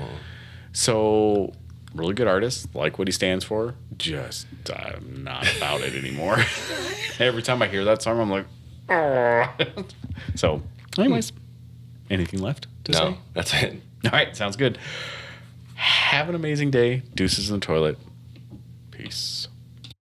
So really good artist, like what he stands for. Just I'm not about it anymore. Every time I hear that song, I'm like, oh. So anyways, anything left to say? No, that's it. All right, sounds good. Have an amazing day. Deuces in the toilet. Peace.